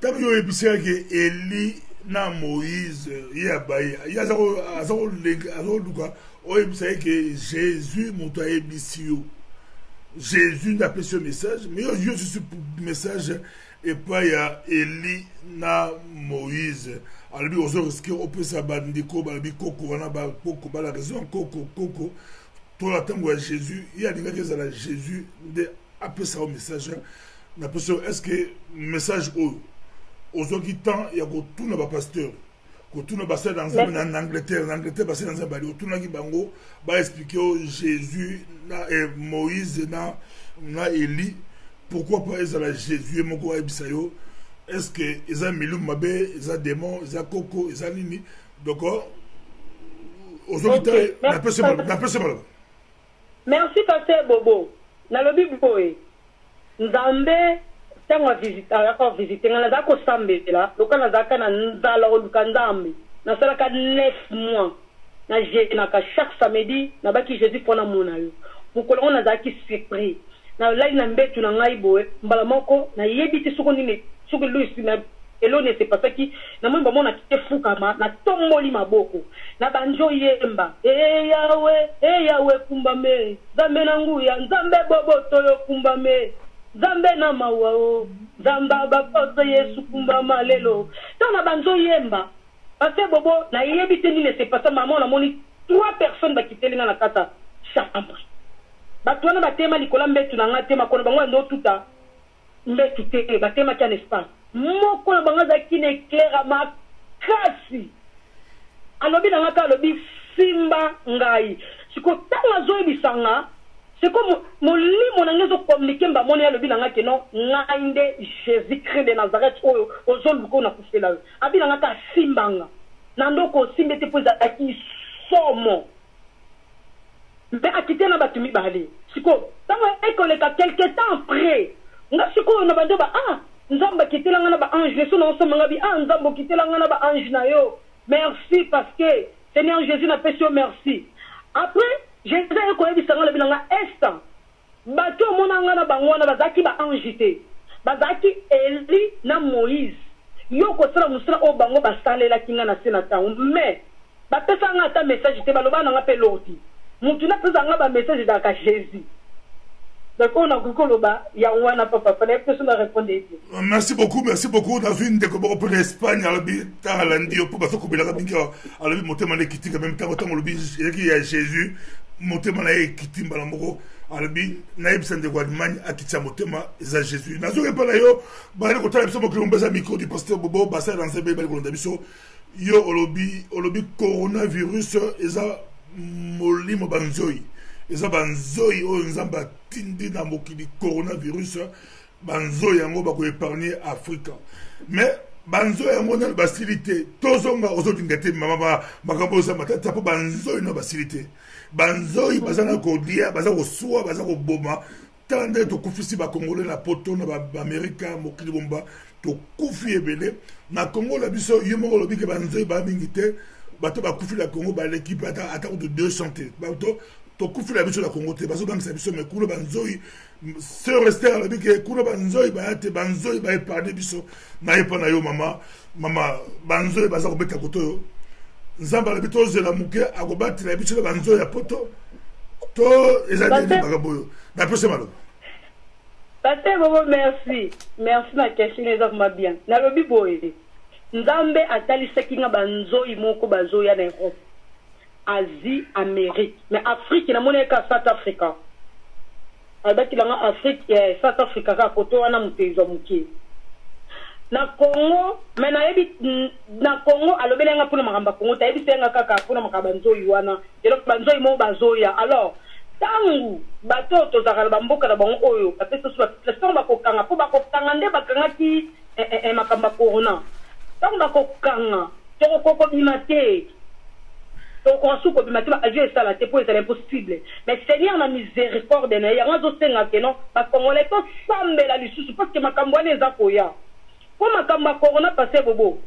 tango yo ebisaki Eli na Moïse ye abaye ya azako luka oyebisa ke Jésus moto ayebisi yo Jésus n'a pas ce message mais yo juste message et pas ya Eli na Moïse alobi ozo risquer opesa bandiko balobi koko wana ba koko bala raison koko to la tango ya Jésus il y a des gens à Jésus de apesa au message na person est-ce que message ozo qui temps ya ko tuna ba pasteur ko tuna ba ça dans en Angleterre ba ça dans ba tuna ki bango ba expliquer Jésus na Moïse na Eli pourquoi pas ils à Jésus moko ebisa yo est-ce que ils ont milou mabe ils ont démon ils ont coco ils ont nini donc aujourd'hui na pese mal merci pasteur Bobo na lobi boy nzambe tango visiter nga nazala kosambela loka nazalaka na nzala oluka nzambe nasalaka 9 mois najenaka chaque samedi nabaki Jésus mpona mona yo mokolo ngo nazalaki surpris nalali na mbetu na ngai boye mbala moko nayebi te soko nini soki luisi na elone sepasaki namoni bamona kite fukama na tomboli maboko na banjo yemba yawe kumbame nzambe na nguya nzambe bobo toyo kumbame Zambe na mawao Zamba bakoto Yesu kumba malelo Tana banzo yemba parce que bobo na yebi teni ne se passa maman na moni 3 personnes ba kiteli na kata chambre batwana batema likola mbetu na ngate makona bango ndo tuta mbetu te batema kya espace moko na bango za kine claire makasi alobi na ngaka alobi simba ngai siko tanga zo bisanga c'est comme molimo na ngezo communiquer mba moni alobi na ngake no ngainde Jésus Christ de Nazareth oyo ozol buko na kufela abi na ngaka simbanga nandoko simbete poza aki somo mais akite na batumi bale siko tango ekoleka quelque temps après nga siko na bando ba nzamba kitela ngana ba ange leso na nsoma ngabi nzambo kitela ngana ba ange na yo merci parce que Seigneur Jésus na pesi merci après Jésus ekoyebi sanga le bilanga instant bato mona ngana bangwana bazaki ba ange te bazaki Eli na Moïse yoko sala musala o bango basalela kinga na sena tango mais bapesa nga ta message te baloba na nga pe loti mutu na pesa nga ba message d'aka Jésus donc on a kukoloba ya wana papa fallait que ça répondre. Merci beaucoup dans une de comme pour l'Espagne alabi ta landio pour baso ko bilaka binga alabi motema na kiti quand même ta tango lobi ya Jésus motema na kiti mbala moko alabi na ibsande de Guadman akitsa motema za Jésus nazo ke pala yo ba ko tala biso mo ko mbeza micro du pasteur Bobo basa dans ce bébé ko ndabiso yo olobi coronavirus eza molimo banzoi eza banzoi o nzamba tindi na mokili coronavirus banzoi yango ba ko épargner Afrique mais banzoi yango na basilité tozonga ozodingate mama makambo sa matata po banzoi na basilité banzoi bazana ko dia bazako suwa bazako boma tande to kufisi ba congolais na poto na ba amerika mokili bomba to kufi ebele na Congo la biso yemo lobi ke banzoi ba mingite bato ba kufi la Congo ba l'équipe ata de 200 bato to kufi la biso la Congo te baso bank sa biso me kulo banzoi se rester la bi ke kulo banzoi ba te banzoi ba épargner biso na yepa na yo mama banzoi bazako beta koto yo nzamba la bito zela muke akobati la biso banzoi ya poto to ezali bagaboyo na pese malo. Pasteur Bobo, merci na question les hommes bien na lobi boye nzambe atalisa kinga banzoi moko bazoya na Europe Asie Amérique mais Afrique na moneka South Africa abaki langa Afrique South Africa ka koto wana mutezo muke na Congo mais na Congo alobelenga pona makamba Congo tayebi senga kaka pona makamba nzoi wana eloko banzoi mo bazoya alors tangu bato tozakala bamboka na bango oyo apesa so la bakokanga po bakokanga nde bakangaki makamba corona tangu bakokanga tokoko bimate tokoko bimate ba Dieu ça la te po c'est impossible mais Seigneur na miséricorde na ya ngazo senga keno ba congolais to sambela lisusu parce que makambo wana eza koya po makamba corona passé bobo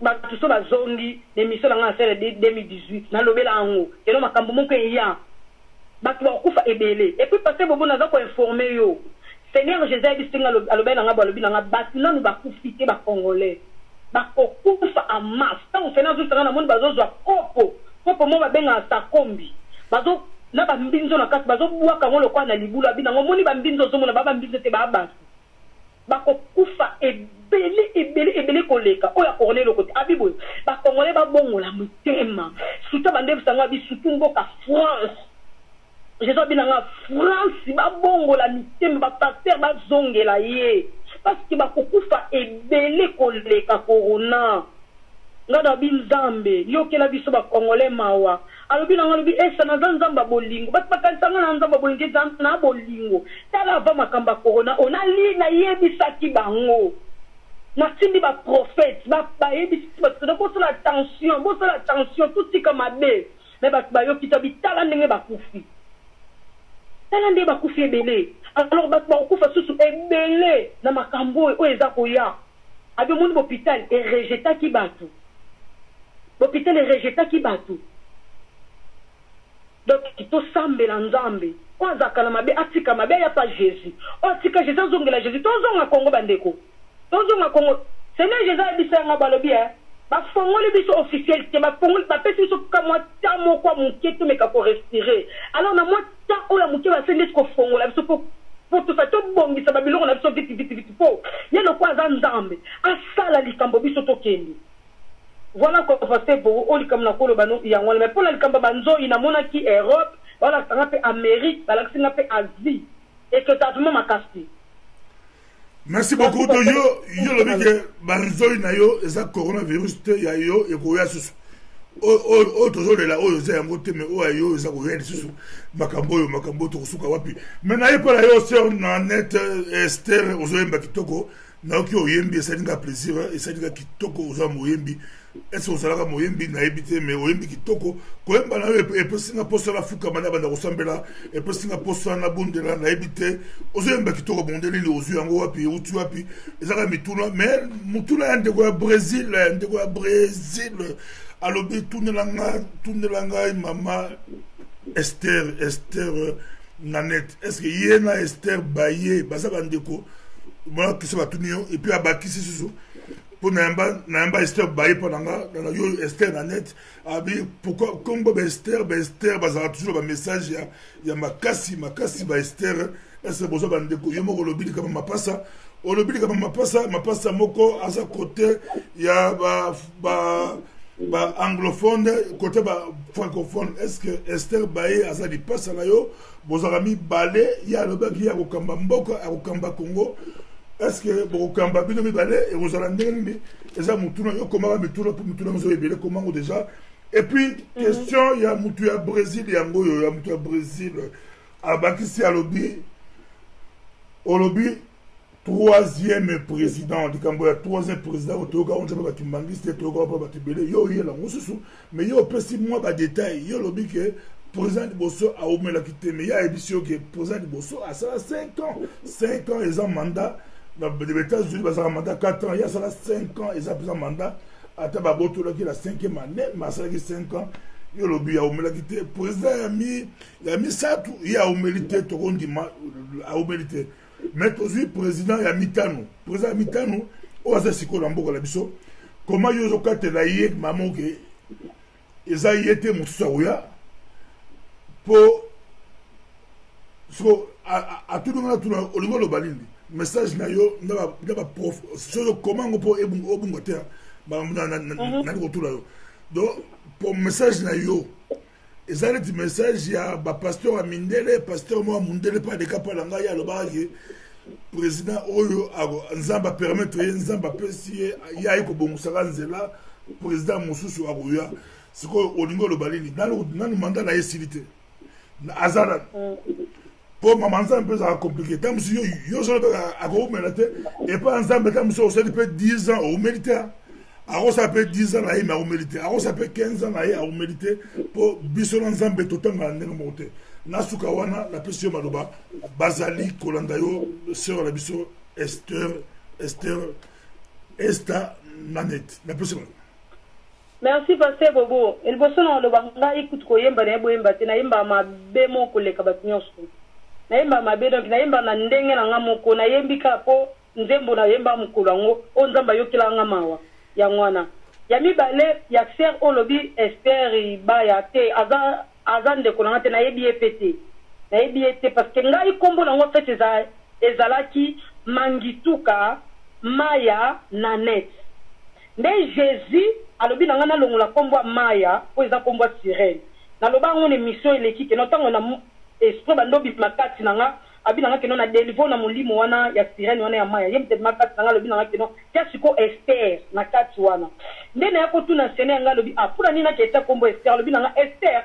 bato so bazongi l'émission na nga c'est 2018 na lobela ango keno makambo moko ya bato bakufa ebele et puis passer bobo naza ko informer yo Seigneur Jésus bisinga alobe na nga balobi na nga bato nanu bakufite ba congolais bakokufa en masse tant fena zo tsana monde bazozwa kopo mo babenga sa kombi bazo na ba mbinzo na kati bazo buaka ngolo kwa na libula bina ngomoni ba mbinzo zo mona ba mbinzo te ba basi bakokufa ebele koleka oya corner le côté abibo ba congolais ba bongola mutema surtout bande bisanga bi surtout mboka France Jésus binanga France ba bongola mitema ba pasteur ba zongela ye parce que ba kokufa ebele koleka corona ngada binzambe yokela biso ba congolais mawa alobi na ngalobi esa na nzamba bolingo bat bakansanga na nzamba bolingo na bolingo tala va makamba corona ona li na yebisaki bango na tindi ba prophète ba yebisi ba la tension tout tika mabe mais ba yo kitabi tala ndenge ba kufi tala ndenge ba kufi ebele alors ba kufa susu ebele na makambo o eza koya abi monde hôpital et rejeta ki batu l'hôpital est rejeté qui batu donc to sambela nzambe kwanza kala mabe atika mabe ya pa Jésus atika Jésus zongela Jésus to zonga Congo bandeko to zonga Congo Seigneur Jésus bisanga balobi ba fongoli biso officiel te ba fongoli ba pesi so kamwa tamo kwa muketo meka ko respirer alors na moi ta ola muke ba sende ko fongola biso ko pour tout ça to bongi ça babiloko na biso vite po ye le kwa za nzambe asala likambo biso tokende. Voilà quoi pasteur pour o likambo na kolo bano yango mais pour la likambo banzo ina mona ki Europe voilà ça fait Amérique ça fait Asie et que ça vraiment makasti. Merci beaucoup to yo le bike banzo ina yo eza coronavirus te ya yo e ko ya susu o toujours de la o yo za ngote me o ayo eza ko ya susu makambo to kusuka wapi mais na yepa la yo sur na net Esther ozoyemba kitoko na oki oyembi esalinga plaisir esalinga kitoko oza moyembi est-ce que osalaka moyembi na ebite mais oyembi kitoko koyemba na yo epesinga posa la fuka bana banda kosambela epesinga posa na bundela na ebite ozoyemba kitoko bondeli le ozu yango wapi utu wapi ezaka mituna mais mutuna ya ndeko ya Brésil alobi tunelanga mama Esther Nanette est-ce que yena Esther Baye baza bandeko moi qui se va tout et puis abakisi susu pour namba Esther Baye pendant yo Esther Nanette abi pourquoi comme Esther bazara toujours ba message ya makasi ba Esther est-ce besoin bandeko yo moko lobili kama mapasa olobili kama mapasa moko asa côté ya ba anglophone côté ba francophone est-ce que Esther Baye asa di pasa na yo bozarami balé ya lobaki ya kokamba mboka akokamba Congo. Est-ce que Bokamba bino mibale et vous allez ndenge eza mutuna yo komaka mituna pour mutuna mozo ebele comment déjà et puis question ya mutu ya Brésil yango yo ya mutu ya Brésil abakisi alobi troisième président du Cambodge troisième président otoka on va batimbangiste toka pa batibele yo yela ngosusu mais yo pesi moi ba détail yo lobi que président Bosso a omela kité mais ya ebisio que président Bosso a ça 5 ans ils ont mandat. Dans les États-Unis, ils ont un mandat 4 ans, il y a 5 ans, ils ont un mandat. Attends, il y a la 5e année, mais il y a 5 ans. Il y a le président il a mis ça, il y a humilité, tout le monde a humilité. Mais aussi, le président, il y a Mitano. Le président Mitano, il y a ce qu'on a dit, comment il y a un la yek, maman, ils ont été moussouya pour. À tout le monde, au niveau de Balindi. Message na yo ndaba prof so comment on peut ebungote ba na retour là donc pour message na yo ezali di message ya ba pasteur Amindele pasteur mo Mundele pas de kapalanga ya lobaki président oyo nzamba permettre nzamba pesi ya iko bomusaka nzela président mususu akoya siko olingo lobalini nanu mandat na yesilité na azara pour maman ça un peu ça compliqué tant si yo je à commémorer et pas ensemble tant si ça peut 10 ans au militaire alors ça peut 10 ans là mais au militaire alors ça peut 15 ans là au militaire pour biso ensemble tout temps na monter nasuka wana la pression maloba bazali kolanda yo sœur la biso Esther Nanette la pression. Merci pasteur Bobo il bosso na lo banga écoute ko yemba na boyemba te na yemba ma bemo koleka batinyoso naimba mabe donc naimba na ndenge na ngamoko na yembika po nzembo na yemba mukulango o nzamba yokela ngamawa ya ngwana ya mibale ya ser olobi Esther ba ya te azande ko na te na yebi epete parce que ngai kombo na ngo fete ezalaki mangituka Maya Nanette nde Jésus alobi na ngana longola kombo Maya po eza kombo sirène na loba ngone mission eleki ke notango na esprit bandobi makati nanga abi nanga keno na deliver na mulimo wana ya sirène wana ya Maya yemte makati nanga lobi nanga keno tia siko Esther na kati wana ndene yako tuna sene nga lobi apula nina keta kombo Esther lobi nanga Esther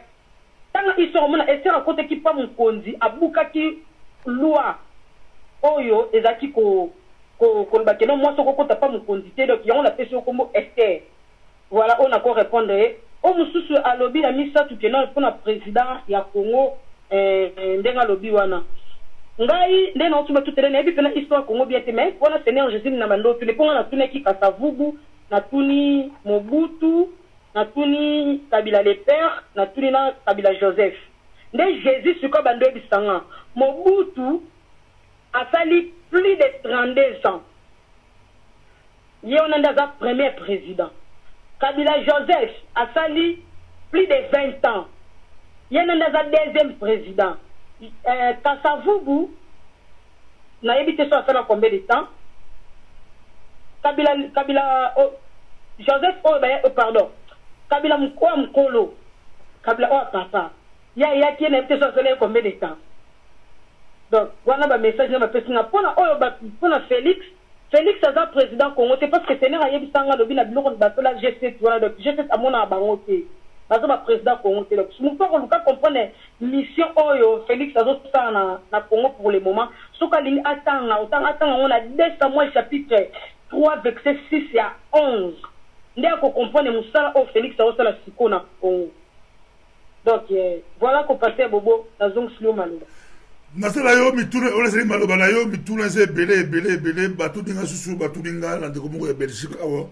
tanga iso mona Esther akote ki pa mukonzi abuka ki loi oyo ezaki ko ba keno moi soko kota pa mukonzi te donc yango na pesi kombo Esther voilà on a ko répondre o mususu alobi ya misa tu keno pour na président ya Congo ndenga lobi wana ngai ndena otuma tutele na ebi pena histoire Congo bien te mais wana Seigneur Jésus na bando tu le ponga na tuna ki Kasavubu na tuni Mobutu na tuni Kabila le père na tuni na Kabila Joseph nde Jésus suko bando bisanga Mobutu a fallu plus de 32 ans ye on a za premier président Kabila Joseph a fallu plus de 20 ans. Il y a un deuxième président. Kasavubu, n'a évité ça à combien de temps? Kabila, oh, Joseph, oh, pardon. Kabila Mkolo. Kabila, oh, papa. Il y a qui n'a évité ça à combien de temps? Donc, voilà le message de ma personne. Pour Félix, Félix a président Congo, c'est parce que c'est un peu de lobby, la bateau, la G7, voilà, donc G7 à mon abamoté. Parce que le président Congo, donc, si nous pouvons comprendre la mission, Félix a d'autres ça na Congo pour le moment. Ce qu'on attend, on a 200 mois, chapitre 3, verset 6 à 11. Nous avons compris que nous Félix a aussi la psycho na Congo. Donc, voilà qu'on passe à Bobo, dans un slow malou. Nasela yo mituna on seli maloba na yo mituna se belé bato dinga susu bato dinga na ndeko moko ya Belgique awo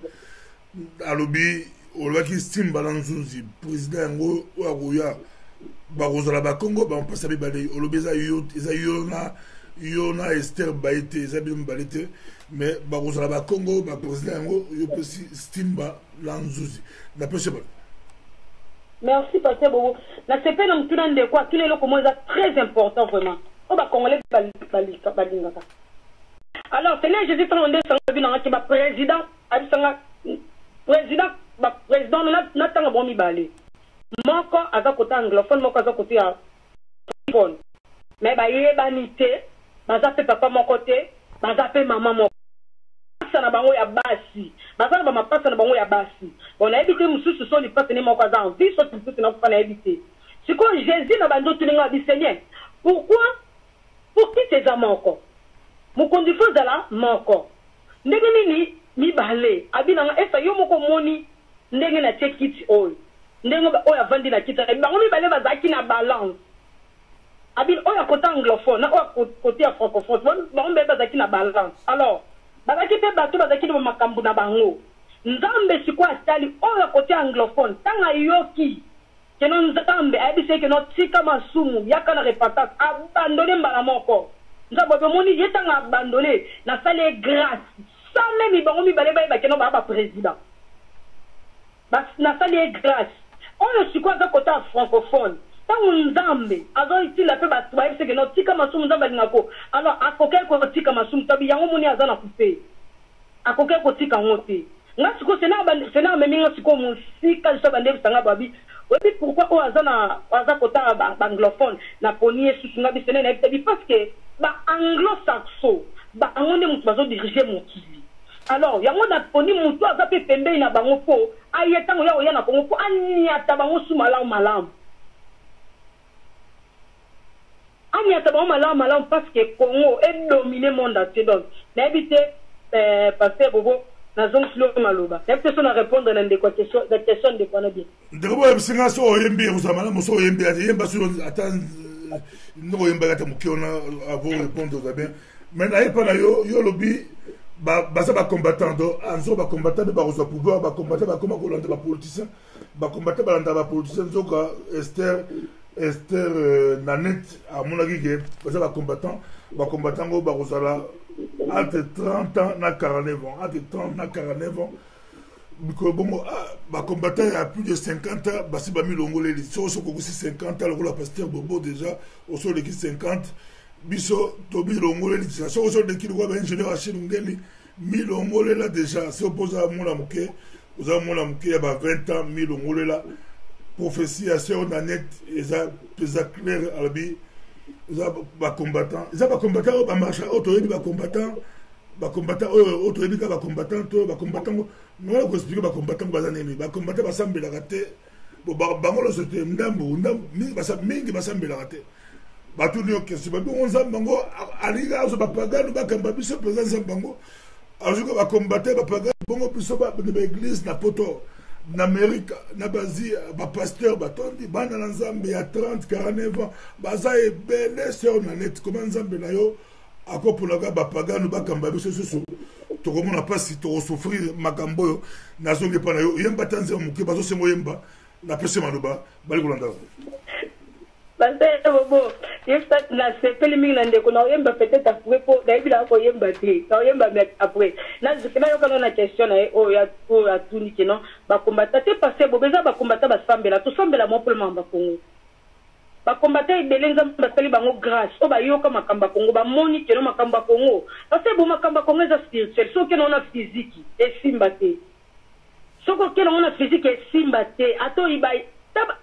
alobi olaki stimba na nzunzi président ngo oya bakozala ba Congo ba mpasa bibale olobi za yo na Esther Baite za bi balete mais bakozala ba Congo ba président ngo yo pesi stimba na nzunzi na pese ba. Merci Pasteur Bobo. La CP n'a pas de quoi, tout le comment c'est très important vraiment. On va congolais balingaka. Alors c'est là Jésus trondé sang bi na ki ba président président na tanga bomi balé. Moko aza côté anglophone moko aza côté francophone. Mais ba yebanité, ba za pe papa mon côté, ba za pe maman mon na bango ya basi bazana ba mapasa na bango ya basi on a évité mususu so li passer mon cousin vie so tout na pas na éviter c'est quoi Jésus na bando tuninga bi Seigneur pourquoi pour qui tes amoko mo kondifo zala moko ndenge nini mi balé abina esa yo moko moni ndenge na checkit oil ndenge ba oya vandi na kita bango mi balé bazaki na balance abina oya côté anglophone na oya côté francophone bango be bazaki na balance alors bazaki pe bato bazaki na makambo na bango nzambe sikwa atali oyo côté anglophone tanga yoki keno nzambe ayebise keno tika masumu yaka na repentance abandonne mbala moko nzambe bomoni yetanga abandonne na sale grâce sans même bango mi baleba ba keno ba président bas na sale grâce oyo sikwa za côté francophone tango nzambe azo itila pe bato bayebise keno tika masumu nzambe lingako alors akoke ko tika masumu tabi yango moni azana kupe akoke ko tika ngote ngasi ko sena memi ngasi ko musika so bande bisanga babi obi pourquoi o aza kota ba anglophone na poni susu ngabi sena na tabi parce que ba anglo-saxon ba ngonde mutu bazo diriger mokili alors yango na poni mutu aza pe pembe na bango po ayetango ya na Congo po aniata bango su malamu Anya tabaou malam parce que Congo est dominé monde entier donc n'habite passer bobo na zone slow maloba la personne à répondre à des questions de quoi bien de quoi singa so yembi uzamala muso yembi yemba sur attend no yemba gata mukiona avant répondre bien mais là pas là yo lobby ba ça ba combattant do anzo ba combattant ba rosa pouvoir ba combattant ba comment kolanda ba politicien ba combattant ba landa ba politicien zoka Esther Nanette à mon avis que ça va combattant go barosala entre 30 ans na 49 ans entre 30 na 49 ans biko bon ba combattant à plus de 50 ans basi ba milongoleli so ko 50 ans le pasteur Bobo déjà au sol de 50 biso to milongoleli ça so de ki ko ba ingénieur à Chilungeli milongolela déjà c'est opposé à mon amuke vous avez mon amuke ya ba 20 ans milongolela prophétie à ce Nanette ils a clair albi ils a combattant ba marche auto ba combattant auto ba combattant non ko expliquer ba combattant bazanemi ba combattant basambela raté bo bangolo c'était ndambu mingi basambela raté ba tout nyo que si ba nzamba ngo aliga zo ba pagano ba kamba biso présence bango ajuka ba combattant ba pagano bongo biso ba église na poto en Amérique, na bazi ba pasteur batondi bana na nzambe ya 30 49 ans baza ebele sur Nanette comment nzambe na yo akopulaga ba pagano bakamba biso susu to komona pasi to souffrir makambo yo nazonge pa na yo yemba tanze muke bazo semo yemba na pese maluba bali kolanda Pasteur Bobo, il fait la CPL Minglande qu'on a yemba peut-être après pour d'ailleurs ko yemba té, ko yemba après. Na zikina yo kana na question na o ya tuni kino ba combattre te passer Bobo za ba combattre ba sambela, to sambela mo pour mamba Congo. bakombata ebele nzambe basali bango grâce oyo bayoka makambo ya kongo bamoni keno makambo ya kongo parce bo makambo ya kongo eza spirituel soki okende ngo na physique esimba te soki okende ngo na physique esimba te ata oyiba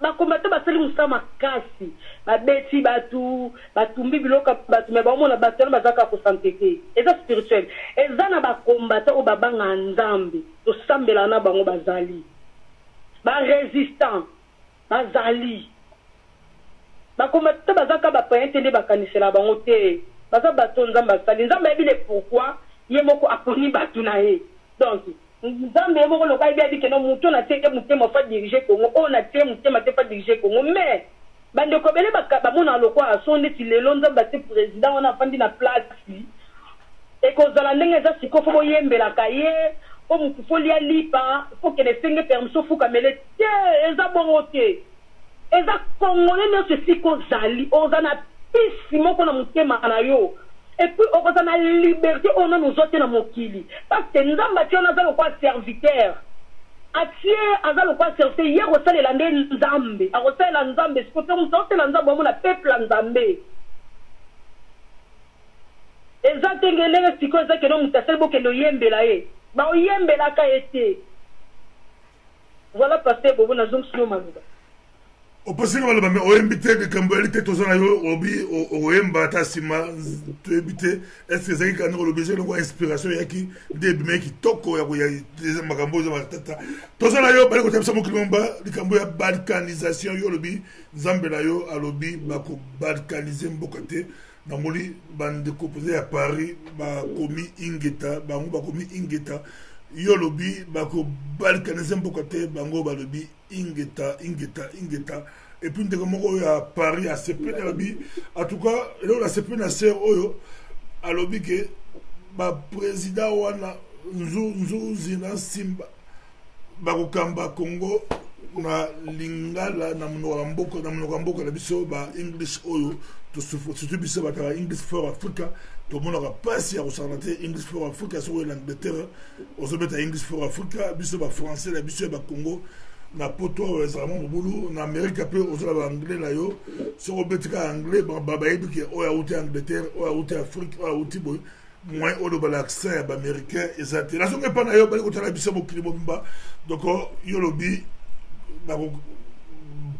bakombata basali mosala makasi babeti bato batumbi biloko bato me baomona bato wana bazalaka kosante te eza spirituel eza na bakombata oyo babanga nzambe tosambela na bango bazali barésistant bazali bakombata bazaka bapayente nde bakanisela bango te baza bato nzambe asali nzambe ayebile pourquoi ye moko aponi bato na ye donc nzambe ye moko loka yebi abike no moto na tie motema fa dirige kongo oyo na tie motema te fa dirige kongo mais bandeko bele bamona lokwa aso neti lelo nzambe ate président wana afandi na place ekozala ndenge eza siko fo boyembelaka ye po motu fo lia lipa fo kende senge permission fukamele te eza bongo te eza kongole nyonso esika ozali oza na pisi moko na motema na yo epuis okoza na liberté oyo nano ozwa te na mokili parce que nzambe atie wana aza lokwa serviteur atie aza lokwa serviteur ye akosalela nde nzambe akosalela nzambe siko te moto akosalela nzambe omona peuple ya nzambe eza te ngelenge siko eza kende moto asali bokende oyembela ye baoyembelaka ye te voilà paster bobo nazongisino maluba opasika baloba me oyembi te likambo yali te toza na yo obi oyemba ata nsima toyebi te estce ezalaki kaka ndenge olobi eza lokwa inspiration eyaki nde ebima kitoko ya makambo oyo eza matata toza na yo bali kotabisa mokili momba likambo ya balkanisation yo olobi nzambe na yo alobi bakobalkanize mboka te namoni bandeko poze ya Paris bakomi ingeta bango bakomi ingeta yo lobi bakobalkanize mboka te bango balobi ingeta et puis ndeko moko ya Paris a sepene alobi en tout cas lelo la sepene ser oyo alobi ke ba président wana nzuzi na simba bakokamba Congo na lingala na monoko ya mboka na biso ba English oyo surtout biso bataka English for Africa tomonaka pasi ya kosala te English for Africa soki na Angleterre ozobeta English for Africa biso ba français na biso ya ba Congo na poto oyo ezalama mobulu na Amerika mpe ozala ba anglais na yo soki obetika anglais bayebi ke oyo auti Angleterre oyo auti Afrique oyo auti boye moins oyo ba l'accent ya ba américain eza te nazonga epa na yo bali kotala biso mokili mobimba donc yo lobi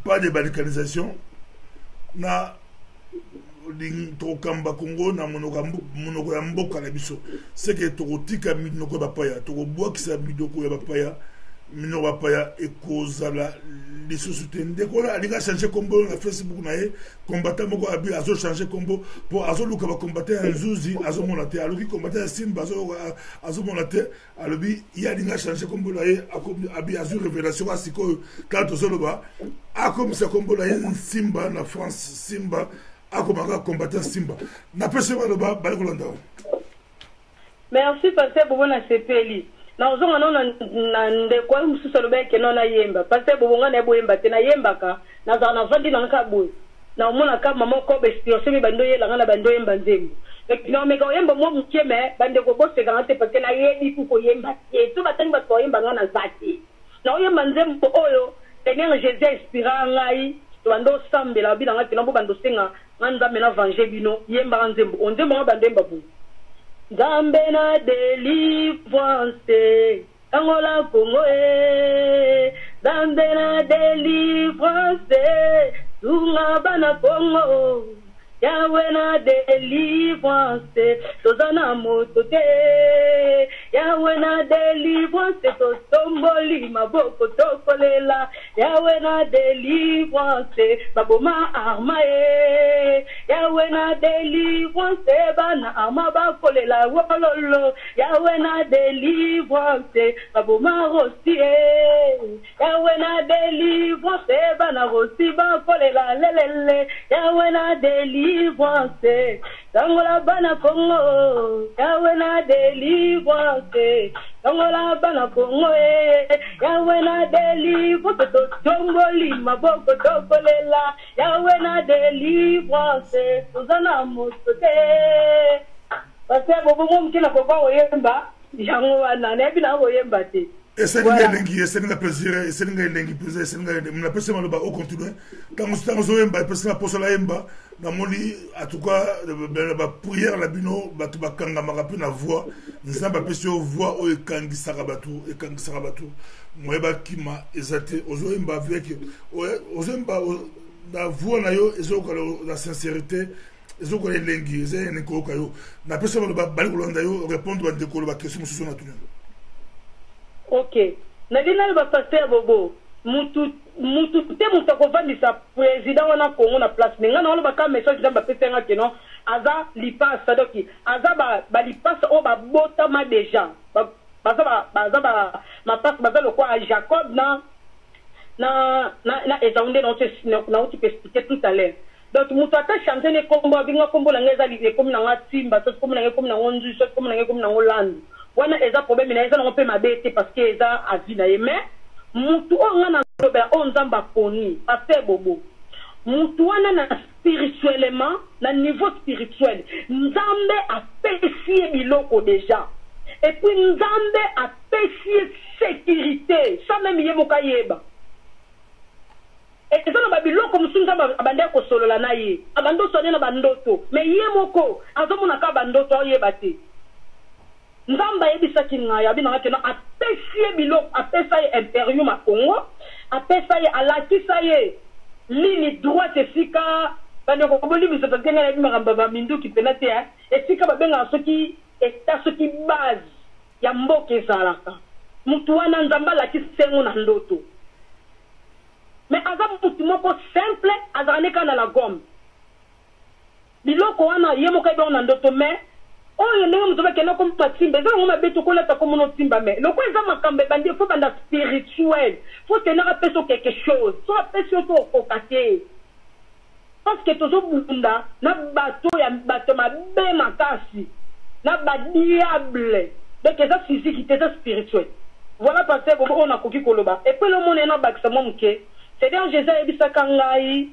pas de balkanisation na tokamba Congo na monoko ya mboka na biso seke tokotika minoko ya bapaya tokobwakisa minoko ya bapaya minoko ya bapaya ekozala lisusu te ndeko wana alinga changer kombo na Facebook na ye combattant moko abi azo changer kombo po azoluka bakombata ya nzuzi azomona te aloki kombata ya simba azomona te alobi ye alinga changer kombo na ye abi azo révélation ya sikoyo kala tozoloba akomisa kombo na ye simba na France simba akomaka combattant simba napesi baloba bali kolanda merci pasteur bobo na sepeli na ozonga na ndeko oyo mosusu alobaki no na yemba pasteur bobo nga na ye boyemba te nayembaka nazala na vandi nanga boye na omonaka mama okoba inspiration bando yelanga na bando yemba nzembo naomeka oyemba mwa mokie me bandeko bosekanga te parce nayebi ku koyemba te so batangi bato oyembanga na za te na oyemba nzembo oyo seigneur jésus inspira ngai bando osambela binanga te nambo bando senga nga nzambe na vange bino yembaka nzembo onzembo nga bando yemba boye nzambe na délivrance angola Congo nzambe na délivrance tunga bana Congo Yahweh na délivrance tozana moto te Yahweh na délivrance totomboli maboko tokolela Yahweh na délivrance baboma arma Yahweh na délivrance bana arma bakolela wololo Yahweh na délivrance baboma rosi Yahweh na délivrance bana rosi bakolela lelele Yahweh na délivrance Tangola bana Congo Yahweh na délivrance Tangola bana Congo Yahweh na délivrance totomboli maboko tokolela Yahweh na délivrance tozana moto te parce que bobo mokina koba oyemba yango wana nebi na oyemba te eselinga elengi eselinga plaisir eselinga elengi plaisir eselinga mna pesa maloba au continuer tango zoyemba pesa poso la yemba na moni en tout cas ba prière la bino batu bakanga makapi na voix nzamba pesa voix o ekangisaka batu moyeba kima ezate ozoyemba avec ozoyemba na voix na yo ezoka la sincérité ezoka elengi ezene ko kayo na pesa maloba bali kolanda yo répondre ba dekolo ba question sur na tunya. Ok. Nadina ba pasteur bobo. Mutu te mutu kovandisa président wana Congo na place. Ninga na ba ka message dans ba petenga keno aza lipasa doki. Aza ba lipasa o ba bota ma déjà. Baza ma passe baza le quoi à Jacob na ezaunde na uti expliquer tout à l'heure. Donc mutu ata chanter ne kombo binga kombo la ngeza li comme na ngatimba, so comme na comme na onzu, so comme na comme na Hollande. Wana eza problème na eza na pe mabete parce que eza avina yeme mutu onga na loba onzamba poni pasteur bobo mutu wana na spirituellement na niveau spirituel nzambe apesi biloko déjà et puis nzambe apesi sécurité ça même yemoka yeba et eza na biloko musunzamba abande ko solola na ye abando sonye na bandoto mais yemoko azomona ka bandoto yeba te nzamba yebisa kinga bina ngakena apesi biloko apesa ye imperium a Congo apesa ye alakisa ye ligne droite esika bane ko boli biso takenga ya bimaka ba minduki penate ya esika babenga soki eta soki base ya mboka ezalaka mutu wana nzamba lakisa ngo na ndoto mais aza mutu moko simple azaneka na la gomme biloko wana yemoka be na ndoto mais oyo ndenge mutu bakena comme patimba eza ngo mabeto kolata comme no timba mais loko eza makambe bandi faut banda spirituel faut tenir à peso quelque chose so peso to okate parce que tozo bunda na bato ya bato mabe makasi na ba diable donc eza physique eza spirituel voilà parce que on a koki koloba et puis le monde na bakisa momuke c'est dans Jésus ebisaka ngai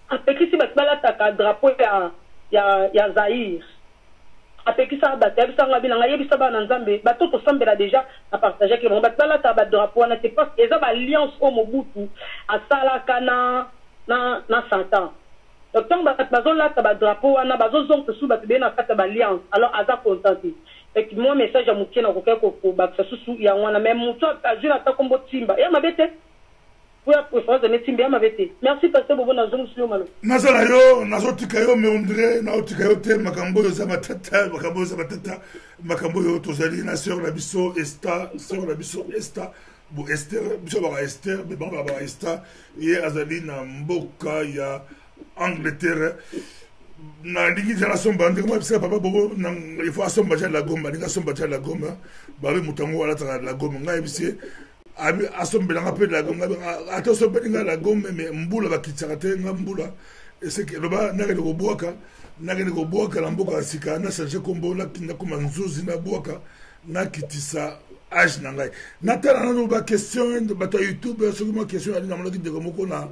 apekisi bakbala taka drapeau ya Zaïre apekisa batebisa ngabina ngayebisa bana nzambe batoto sambela déjà a partager que bon batala ta ba drapeau na te parce que eza ba alliance au mobutu asalaka na Satan donc tant bazola ta ba drapeau wana bazozonga sous batbe na kata ba alliance alors aza contenté et moi message à mukena ko ko baksa susu ya wana même muto azuna ta kombo timba ya mabete merci pasteur bobo na zongo sio malo nazala yo nazotika yo mais on dirait na otika yo te makambo yo za matata makambo yo tozali na sœur la biso esta bo Esther biso ba Esther be ba Esther ye azali na mboka ya Angleterre na ndiki jana somba ndiki mo bisa papa bobo na il faut asomba ja la gomba ndika somba ja la gomba ba be mutango wala ta la gomba ngai bise abi asombelanga pe la gomba ata sombelanga la gomba mais mbula bakitsaka te nga mbula eseke loba nagene ko boaka la mboka sika na changer kombo la kinga kuma nzuzi na boaka na kitisa age na ngai na tala na no ba question de bato YouTube sur ma question ali na moloki de komoko na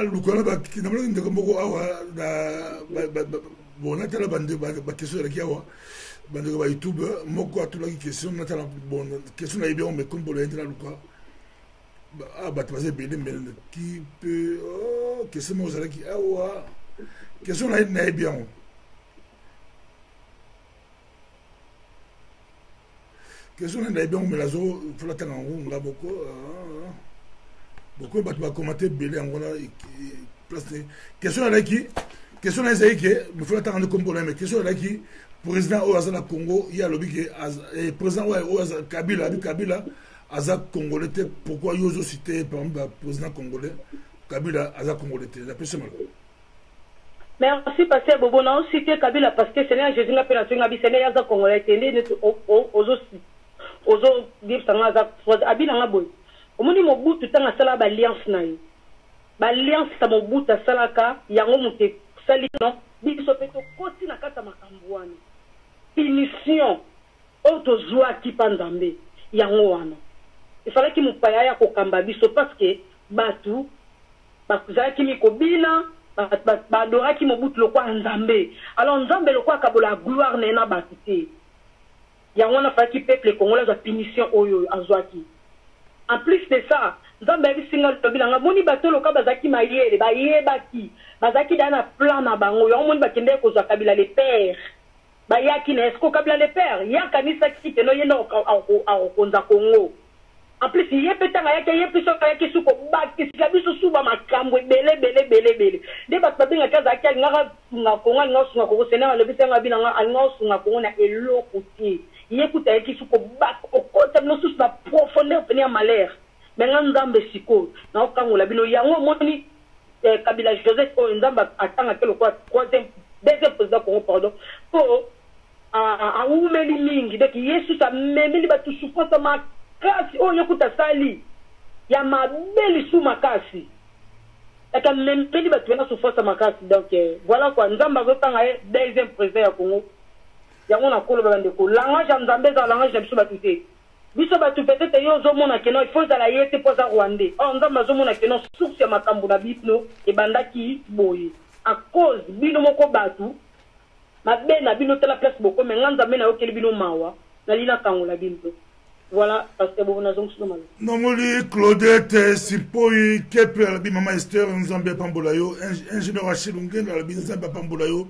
lukola ba na moloki de komoko awa da bona tala bande ba question ki awa bande ba YouTube moko atula ki question na tala bon question na bien mais comme pour le na luka bah tu vas ébélé mais qui peut question moi ça qui awa question na bien question na bien mais la zo faut la tanga nga beaucoup bah tu vas commenter belé en voilà place question là qui question na ezaki que il faut la tanga comme problème mais question là qui président au Azana Congo il y a le bique président au Kabila Aza Congolais, pourquoi ils ont cité par exemple le président congolais Kabila Aza Congolais? La personne. Merci pasteur Bobo. On a cité Kabila parce que c'est là Jésus n'a pas la Sénégal c'est Aza Congolais. Aux dire ça Aza Abila Ngaboy. Au moment où Mobutu tanga sala ba alliance naï. Ba alliance sa Mobutu salaka yango muté sali non. Biso peto koti na kata makambouani. Punition. Auto joie qui pandambe yango wana. Il fallait qu'il me paye à kokamba biso parce que batu bakuzaki mikobina badoraki Mobutu lokwa Nzambe. Alors Nzambe lokwa kabola gloire nena batite. Yango na faki peuple congolais a punition oyo azwaki. En plus de ça, Nzambe bisinga lobilanga moni bato loka bazaki mayele bayebaki bazaki dana plan na bango yo moni bakende kozwa Kabila le père. Bayaki na esko Kabila le père yakanisa kite no yenda okonza Congo. En plus, il y a peut-être un suko baki silabiso suba makambo bele. Deba babinga kaza kia nga konga nga sunga ko sena le bitanga binanga nga sunga ko na eloko ti. Yekuta yeki suko baki okota no susu na profondeur venir malheur. Mais nga Nzambe siko na okangola bino yango moni Kabila Joseph o Nzamba atanga kelo kwa deuxième président Congo pardon. Po a umeli mingi donc Yesu sa memeli batu souffrance ma kasi oyo kuta sali ya mabeli sous makasi aka mempeli batu na souffrance makasi donc voilà quoi Nzamba zotanga deuxième président ya Congo yango na kolo bande ko langage Nzambe za langage ya biso batu te biso batu peut-être yo zo mona keno il faut za la yete pour za Rwandais Nzamba zo mona keno source ya makambo na bino e bandaki boye à cause bino moko batu mabena bino tela place boko mais Nzambe na okeli bino mawa na lina kangola bino. Voilà, parce que bon, Nomoli, Claudette, Sipoi, Kepe, Alabi, Mama Esther, Nzambe Pambolayo, ingénieur Achilungen, Alabi, Nzambe Pambolayo,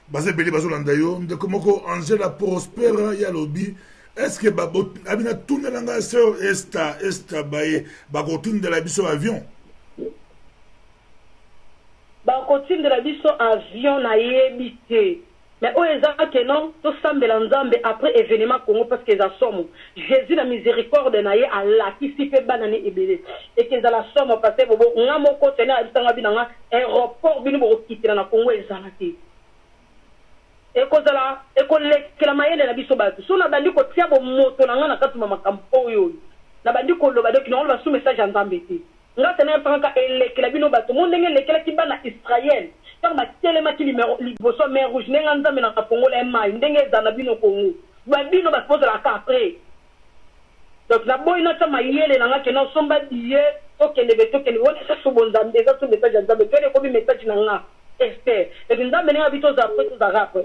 Basé Beli Bazolandayo, de Komoko, Angela Prospera, Yalobi, est-ce que Babot, Abina, tout le monde, sœur Esta, Baye, Bagotine de la Bisso avion? Bagotine de la Bisso avion n'a évité. Mais où est-ce que non, tout semble Nzambe après événement Congo parce qu'ils ont somme. Jésus la miséricorde naïe Allah qui s'y fait banane ebele et qu'ils ont la somme parce que bon on a mon côté na bitanga binanga aéroport binu bo quitter na Congo ezalaki. Et kozala et que la mayele na biso batu. So na bandi ko tia bo moto na ngana katuma makampo yo. Na bandi ko loba donc na on va sous message Nzambe te. Nga tena panka que la bino batu monde ngene lekela kibana Israël. Quand ma télémati liboso mer rouge nenga Nzambe na Congo la mai ndenge za na bino Congo ba bino ba pose la ka après donc la boy na ta mayele na ngake na somba diye tokende betokende wona sa sobonzambe za so message Nzambe tele ko bi message na nga este et Nzambe nenga bito za après to za rap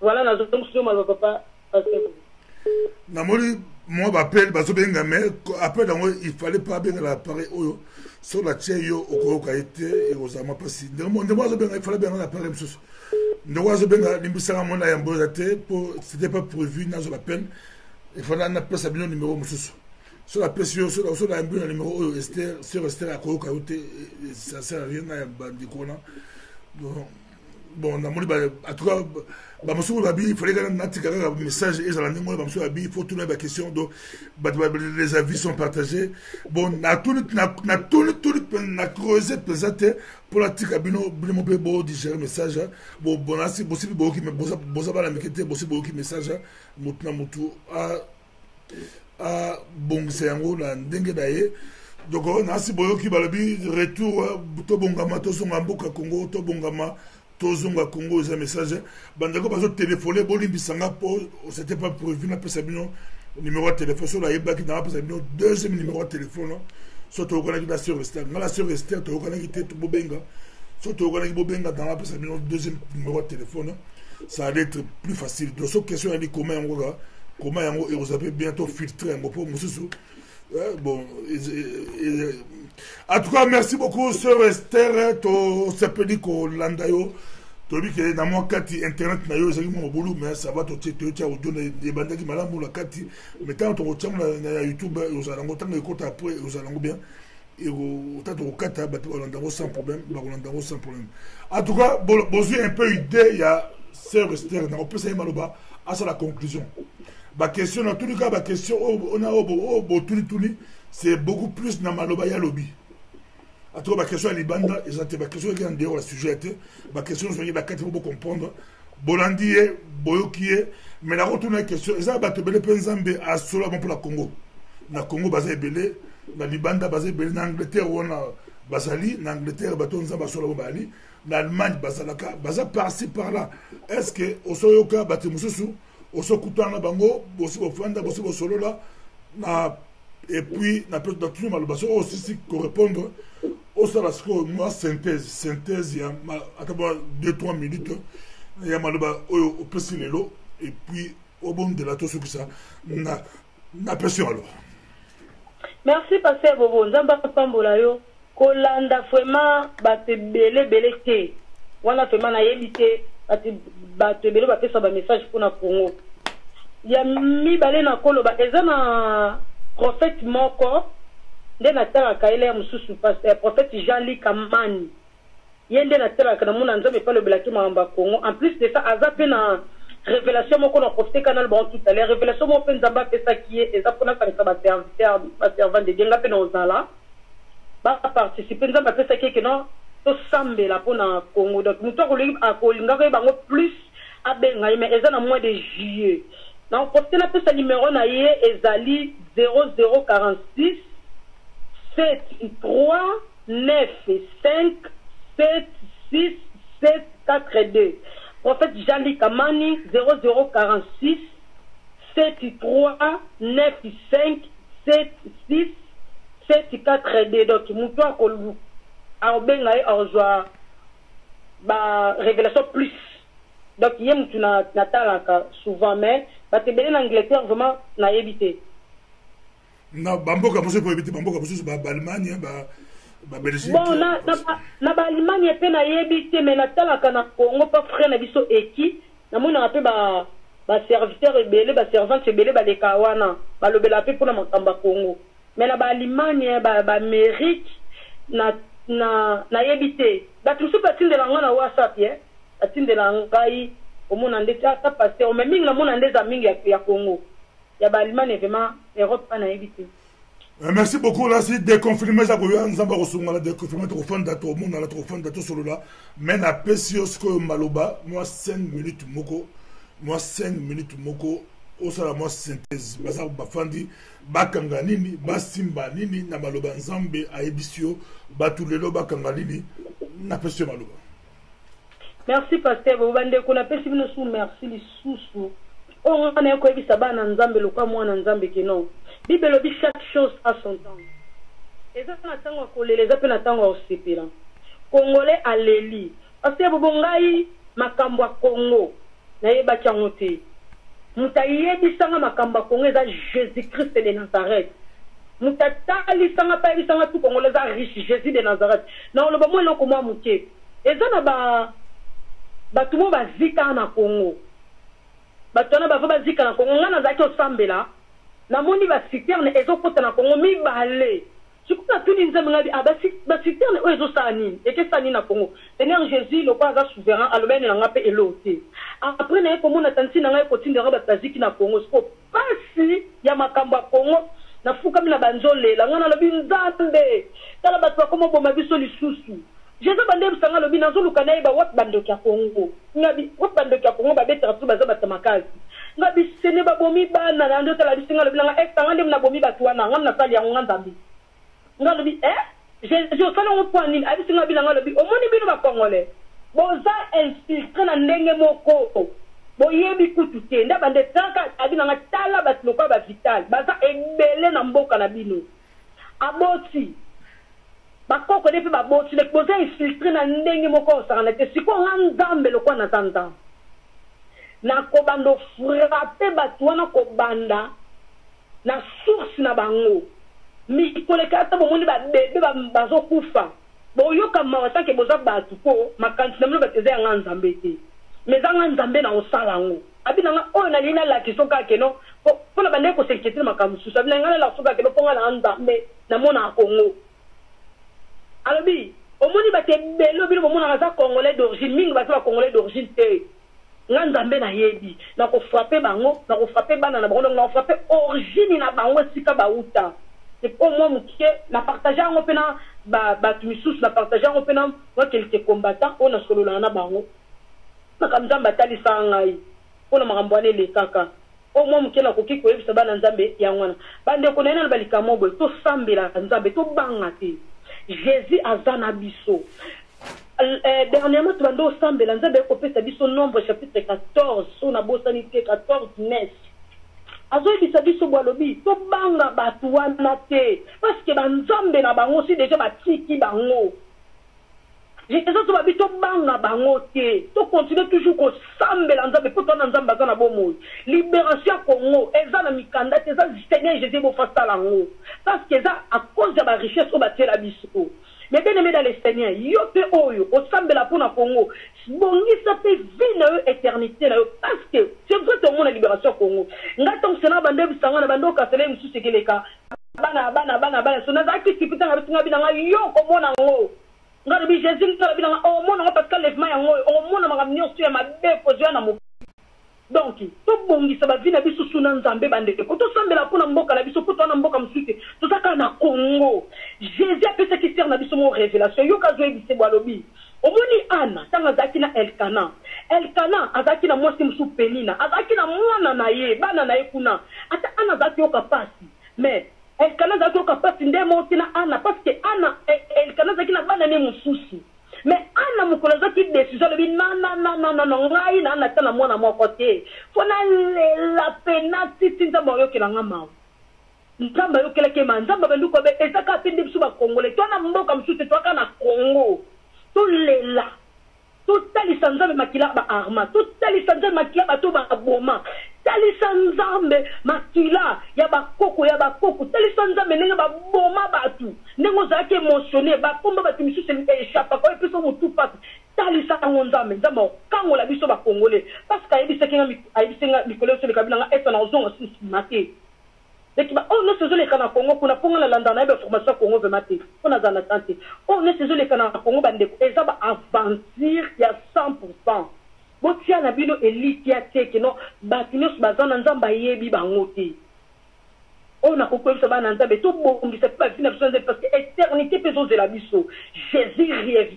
voilà na zo tumsu ma papa parce que namoli moi m'appelle bazobenga mais après dans il fallait pas bien l'appareil oyo sur la tcheyo okoka été et aux amas passé de moi il fallait bien l'appareil msusu ndo benga limbisanga mona ya mboza te pour c'était pas prévu dans l'appel il fallait un appel sabino numéro msusu sur la pression sur la numéro oyo Esther sur Esther akoka été ça sert à rien na bandikona bon namoli en tout cas ba musu babi il fallait que natika ka message et la ndingo ba musu babi il faut tourner la question donc les avis sont partagés bon na tout na creuser pesate pour la tika bino bino pe bo digérer message bon bonasi possible bo ki me boza ba la mikete possible bo ki message mutuna mutu a bon c'est yango la ndenge daye donc on a si boyo ki balobi retour to bongama to songa mboka Congo to bongama tozonga Congo za message bandako bazo téléphoner bolimbisanga po c'était pas prévu na pesa bino numéro de téléphone sur la yebaki na pesa bino deuxième numéro de téléphone surtout on a qui la sœur Esther na la sœur Esther to on a qui te bobenga surtout on a qui bobenga dans la pesa bino deuxième numéro de téléphone ça allait être plus facile donc cette question elle dit comment yango et vous avez bientôt filtré un po mususu bon en tout cas merci beaucoup sœur Esther to s'appelle ko landayo to bi ke na mo kati internet na yo ezali mo bolu mais ça va to tia o donner des bandaki malamu la kati mais tant to tchanga na YouTube uzala ngotanga ikota après uzala bien et au tato kata ba to landayo sans problème ba landayo sans problème en tout cas besoin un peu idée il y a sœur Esther na opesa maloba à la conclusion ba question dans tous les cas ba question on a tuli c'est beaucoup plus na maloba ya lobby à tout ba question libanda ezate ba question qui en dehors la sujet ba question sur la carte pour comprendre bolandier boyokie mais la retourne la question ça ba te bele penzambe a solo pour la Congo na Congo basé belé na libanda basé belé na Angleterre ou na basali na Angleterre ba tonza ba solo bali na Allemagne basalaka basa par-ci par-là est-ce que osoyoka ba te mususu osokutana bango bosi bofanda bosi bosolo là na et puis na peut doctrine malbaso aussi si correspondre ça la moi synthèse ya akaba 2-3 minutes ya maloba oyo opesi lelo et puis au bon de la tout ce que ça na pression alors. Merci pasteur Bobo nzamba pambola yo kolanda vraiment bato belé te wana vraiment na yebite bato belé ba pesa ba message pour na Congo ya mibale na koloba eza na prophète moko nde na talaka ele ya mususu pasteur prophète Jean-Luc Kamani yende na talaka na mona nzambe pa le belaki mamba Congo en plus de ça azape na révélation moko na profité canal bon tout à l'heure révélation mo pe nzamba pesa qui est eza pona kanisa ba servant de Dieu ngape na ozala ba participer nzamba pesa qui que non to sambela pona Congo donc muto ko linga ko bango plus abenga mais eza na mois de juillet na profité na pesa numéro na ye ezali 0046 73 95 76 742 prophète Jean-Luc Kamani 0046 73 95 76 742 donc muto akolu aobenga e ozwa ba révélation plus donc yem tu na talaka souvent mais batebele en Angleterre vraiment na yebité na bamboka moso po yebité bamboka moso ba Allemagne ba Belgique bon na ba Allemagne pe na yebité mais na talaka na Congo pas frère na biso eki na mona pe ba serviteur ebele ba servante ebele ba leka wana ba lobela pe pona makamba Congo mais na ba Allemagne ba Amérique na yebité ba tout ça tinde la ngana WhatsApp ye atinde la ngai au monde ndé ta passer au même mingi na mona ndé za mingi ya Congo ya ba Allemagne vraiment Europe na yebité. Merci beaucoup là c'est déconfirmé ça koyo nzamba ko sunga la déconfirmé to fanda to monde na to fanda to solo là mais na pesios ko maloba moi 5 minutes moko osala moi synthèse basa bafandi bakanga nini basimba nini na maloba nzambe aebisio batulelo bakanga nini na pesio maloba. Merci pasteur bobande ko na pesi bino sou merci lisusu on a ko ebisa bana nzambe lokwa mwana nzambe keno Bible dit chaque chose à son temps. Et ça na tango kolele za pe na tango osepela. Congolais aleli. Parce que bobongai makambo ya Congo na yeba kyangote. Mutayebi sanga makambo ya Congo za Jésus-Christ de Nazareth. Mutatali sanga pa sanga tout Congolais za riche Jésus de Nazareth. Na loba mo loko mo muke. Eza na ba tumo bazika na Congo. Batona ba zika na Congo ngana za kyo sambela. Na moni ba citerne ezokota na Congo mibale sikuta tuni nzambe ngabi ba citerne o ezosani eke sani na Congo Seigneur Jésus le quoi za souverain alobene na ngape elote après na ko mona tanti na ngai ko tindera ba taziki na Congo siko pasi ya makambo ya Congo na fuka mina banzole la ngana lobi nzambe tala ba twa komo boma biso lisusu Jésus bande bisanga lobi nazoluka na ba wat bandoki ya Congo ngabi wat bandoki ya Congo ba betara tu ba za batamakazi ngabi sene ba bomi bana na ndo tala bisinga lobi nga extra ngande na bomi batwana ngana sali ya nganzambi ngalobi Jésus sala on point ni abi singa bilanga lobi omoni bino ba Congolais boza infiltré na ndenge moko boyebi kutu te nda bande tanka abi nga tala batloka ba vital baza ebele na mboka na bino aboti bakoko depe baboti le boza infiltré na ndenge moko osana te siko nganzambe lokwa na tanta na kobando frappé batwana kobanda na source na bango mi koleka ata bomoni ba bebe bazo kufa boyoka mawata ke boza batu ko makanti na mlo bateze ya nzambe te meza nzambe na osalango abina nga o na lina la kisoka keno po na bande ko sekete makamu susa bina ngala la soka keno ponga na nzambe na mona Congo alobi omoni batebelo bino bomona za Congolais d'origine mingi ba Congolais d'origine te nzambe na yebi na ko frapper bango na ko frapper bana na bango na ko frapper origine na bango sika ba uta c'est pour moi mukie na partager ngo pena ba tumisus na partager ngo pena wa quelques combattants on a solo na bango na kamzamba tali sangai ona makambo ane le kaka o mo mukie na koki ko yebisa bana nzambe ya ngwana bande ko nena balika mobo to sambela nzambe to banga te Jésus azana biso. Dernièrement, tu vas nous ensemble, nous avons copié son nombre, chapitre 14, son abossanité 14, 9. azoyebisa biso bwalobi tobanga bato wana te parce que banzambe na bango si déjà batiki bango eza tobabi tobanga bango te tocontinue toujours kosambela nzambe mpo twana nzambe aza na bomoi libération ya Congo eza na mikanda te eza Seigneur Jésus bofasala yango parce que eza à cause ya barichesse oyo batiela biso mais bien aimé dans le Seigneur yo pe oyo osambela mpona Congo bongisa pe vie na yo éternité na yo parce que c'est vrai tomona libération ya Congo nga tongo sena bande bisanga na bande okasele mosusu ekeleka bana so nazalaki kipitanga bisinga binanga yo komona yango nga lobi Jésus ngala binanga omona parce que lèvement yango omona makambo nyonso ya mabe kozwa na mo donc tobongisa bavie na biso suna nzambe bandeke ko tosambela mpona mboka na biso mpo twana mboka mosusu te tozaka na Congo Jésus apesaki ser na biso mo révélation yo kazoyebise bwalobi omoni Ana ntango azalaki na Elkana azalaki na mwasi mosusu Penina azalaki na mwana na ye bana na ye kuna ata Ana azalaki yoka pasi mais Elkana azalaki yoka pasi nde moti na Ana parce que Ana Elkana azalaki na bana ne mosusu mais Ana mokolo azaki décision lobi non ngai na Ana tana mwana moko te fona lela pena titi nzambe oyokela nga mawu nzambe ayokelaki ma nzambe banduko be ezaka apende biso bakongole twana mboka mosusu te twaka na Congo tolela totalisa nzambe makila baarma totalisa nzambe makila bato baboma talisa nzambe makila ya bakoko talisa nzambe ndenge baboma batu ndenge ozalaki émotionné bakomba batu misusu échappa kwa epeso motu pasi talisa yango nzambe okangola biso bakongole parce que ayebisenga mikolo yoso leka binanga esa na ozonga sisima te lekiba ne sezo leka na Congo kuna ponga na landa na yebe formation Congo vema te mpona za na tante ne sezo leka na Congo bandeko eza ba aventure ya 100% botia na bino elite ya teke no batu nyonso baza na nzambe ayebi bango te na kokoyebisa bana nzambe tobongisa mpe bavie na biso nzambe parce que éternité mpe ezozela biso Jésus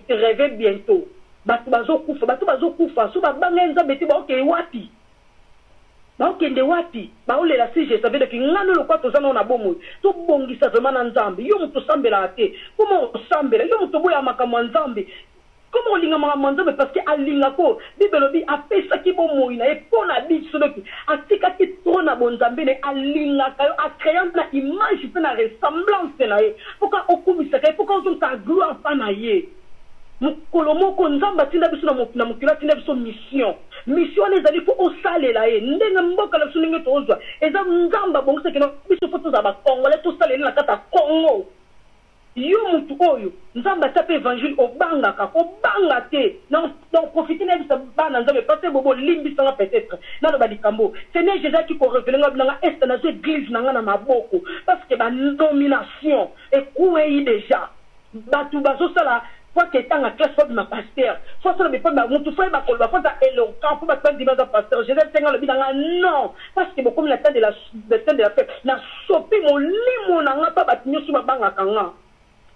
rêve bientôt bato bazokufa so babanga nzambe te baokende wapi baokende wapi baolela si je savais que ngano lokwa tozana na bomoi tobongisa vraiment na nzambe yo moto sambela te comment osambela yo moto boya makamwa nzambe comment olinga makamwa nzambe parce que alinga ko bibelobi apesaki bomoi na ye mpona biso loki atikaki tro na bonzambe ne alingaka yo acréant na image mpe na ressemblance na ye poka okumisaka ye poka ozonga gloire mpa na ye mokolo moko nzambe atinda biso na mokilo atinda biso mission wana ezali mpo osalela ye ndenge mboka na biso ndenge tozwa eza nzambe abongisaki na biso mpo tozala bakongole tosalela na kati ya Congo yo mutu oyo nzambe atia mpe évangile obangaka obanga te donc profite na biso bana nzambe parce bobo limbisanga peut-être naloba likambo Seigneur Jésus aki korevelenga binanga este nazo église nanga na maboko parce que banomination ekuwei déjà bato bazosala fois que tanga classe fois ma pasteur fois ça me pas mutu fois ba kolba fois ta éloquent fois ba dimanche pasteur Jésus tenga le binanga non parce que beaucoup la temps de la fête na sopi mon limo nanga pa batinyo su babanga kanga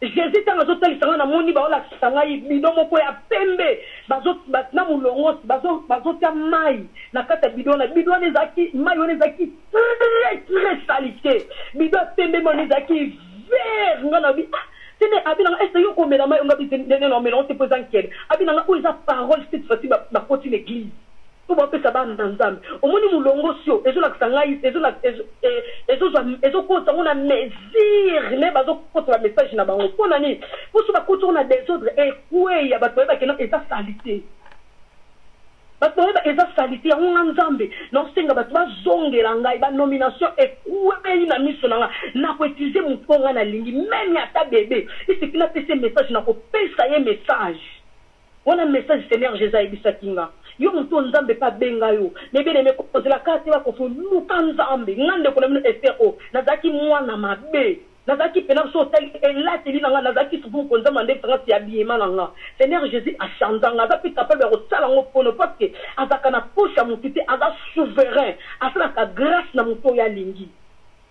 Jésus tanga zo talisanga na moni ba ola sanga bidon moko ya pembe bazo batna mulongo bazo ta mai na kata bidon ezaki mai on ezaki très salité bidon pembe mon ezaki vert ngana bi tene abinanga est-ce yo ko mela mai on gabi tene no mela on se pose en quête abinanga où isa parole cette fois-ci ba côté l'église to ba pesa ba nzambe omoni mulongo sio ezo la sangai ezo ko tangona mesure ne bazo ko la message na bango pona ni pour so ba ko tourna désordre et kwe ya bato ba kena eza salité bato ba eza salité ya nzambe non senga bato ba zongela ngai ba nomination et kwe na miso nanga na ko utiliser mutonga na lingi même ya ta bébé il qu'il a fait ce message na ko pesa ye message wana message Seigneur Jésus ibisakinga yo muto nzambe pa benga yo nebe ne ko kozela kati ba ko fu luka nzambe ngande ko na mino SPO nazaki mwana mabe nazaki pena so tel elati linanga nazaki subu ko nzambe nde tanga ya biema nanga Seigneur Jésus a chanzanga za pe capable ko sala ngo pono parce que azaka na posha mutite aza souverain asala ka grâce na muto ya lingi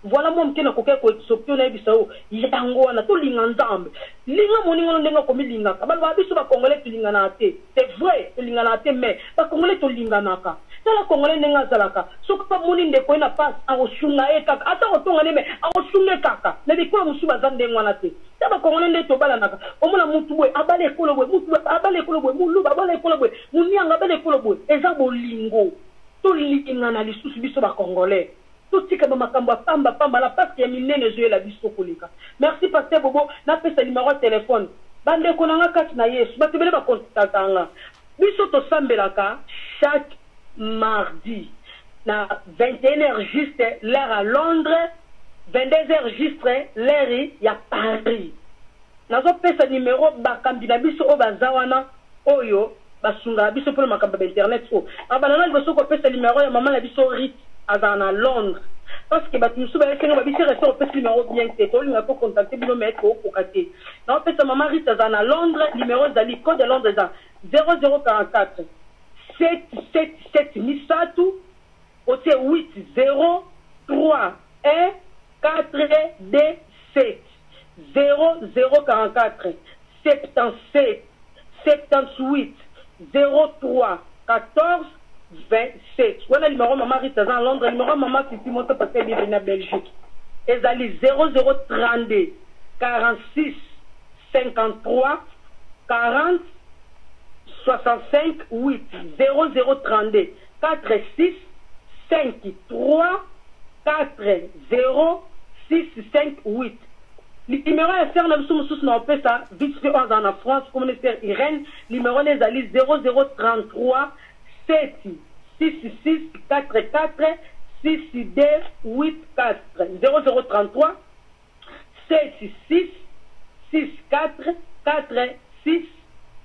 voilà moi mkena ko ko sopio na bisao yango wana to linga nzambe linga moningo ndenga ko milinga ba biso ba congolais to linga na te c'est vrai to linga na te mais ba congolais to linga naka tala congolais ndenga zalaka soko pa moni ndeko ina pass a osunga e kaka ata otonga ne me a osunga kaka na bikwa musuba zande ngwana te taba congolais nde to bala naka omona mutu boy abale ekolo boy mutu abale ekolo boy mulu abale ekolo boy munianga abale ekolo boy eza bolingo to linga na lisusu biso ba congolais tout tika ba makambo pamba pamba la parce que minene jouer la biso koleka. Merci pasteur Bobo na pesa numéro de téléphone. Bande konanga kati na Yesu batebele ba contactanga. Biso to sambelaka chaque mardi na 21h juste l'heure à Londres, 22h juste l'heure ya Paris. Nazo pesa numéro bakambi na biso o bazawana oyo basunga biso pour makambo internet o. Abanana biso ko pesa numéro ya maman na biso Rit azana Londres. Parce que batusu ba esenga ba biso rester au pesa numéro bien te to linga ko contacter bino mettre au kokate. Na pesa maman Rit azana Londres numéro zali code de Londres za 0044 777 misatu ote 803 1 4 D 7 0044 77 78 03 14 27. Voilà le numéro maman Rita en Londres, le numéro maman Titi Moto parce qu'elle est en Belgique. Et allez 0032 46 53 40 65 8 0032 46 53 40 6 5 8. Le numéro est faire la somme sous nos ça vite fait en France communautaire Irène numéro les alliés 0033 7 66 44 6 2 8 4 0033 7 6 4 4 6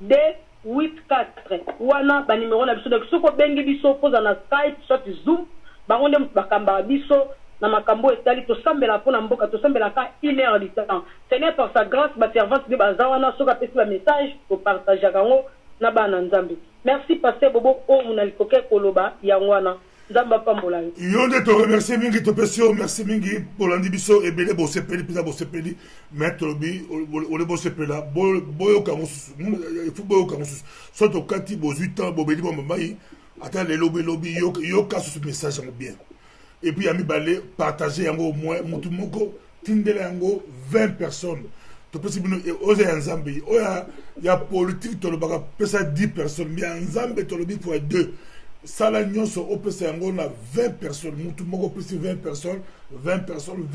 2 8 4 wana ba numéro na biso de soko bengi biso poza na Skype soit Zoom ba onde bakamba biso na makambo etali to sambela pona mboka to sambela ka 1 heure du temps. Seigneur par sa grâce ba servante de bazawana soka pesi ba message to partager kango na bana nzambe. Merci pasteur Bobo o munalikoke koloba yangwana nzamba pambola. Yonde to remercier mingi to pesio merci mingi pour l'andibiso et belé bo sepeli pisa bo sepeli mettre bi o le bo sepela boyo kamusu il faut boyo kamusu soit au kati bo 8 ans bo beli bo mamai ata le lobby yo kasu ce message bien. Et puis, ami balé, partager au moins, mutumoko, tindele yango 20 personnes. Tu peux dire, oser en Zambie, il y a politique, tu le pesa 10 personnes, mais en Zambie, tu le dis pour 2. Ça, l'union, sur OPC yango, on a 20 personnes, mutumoko, peut 20 personnes, 20 personnes,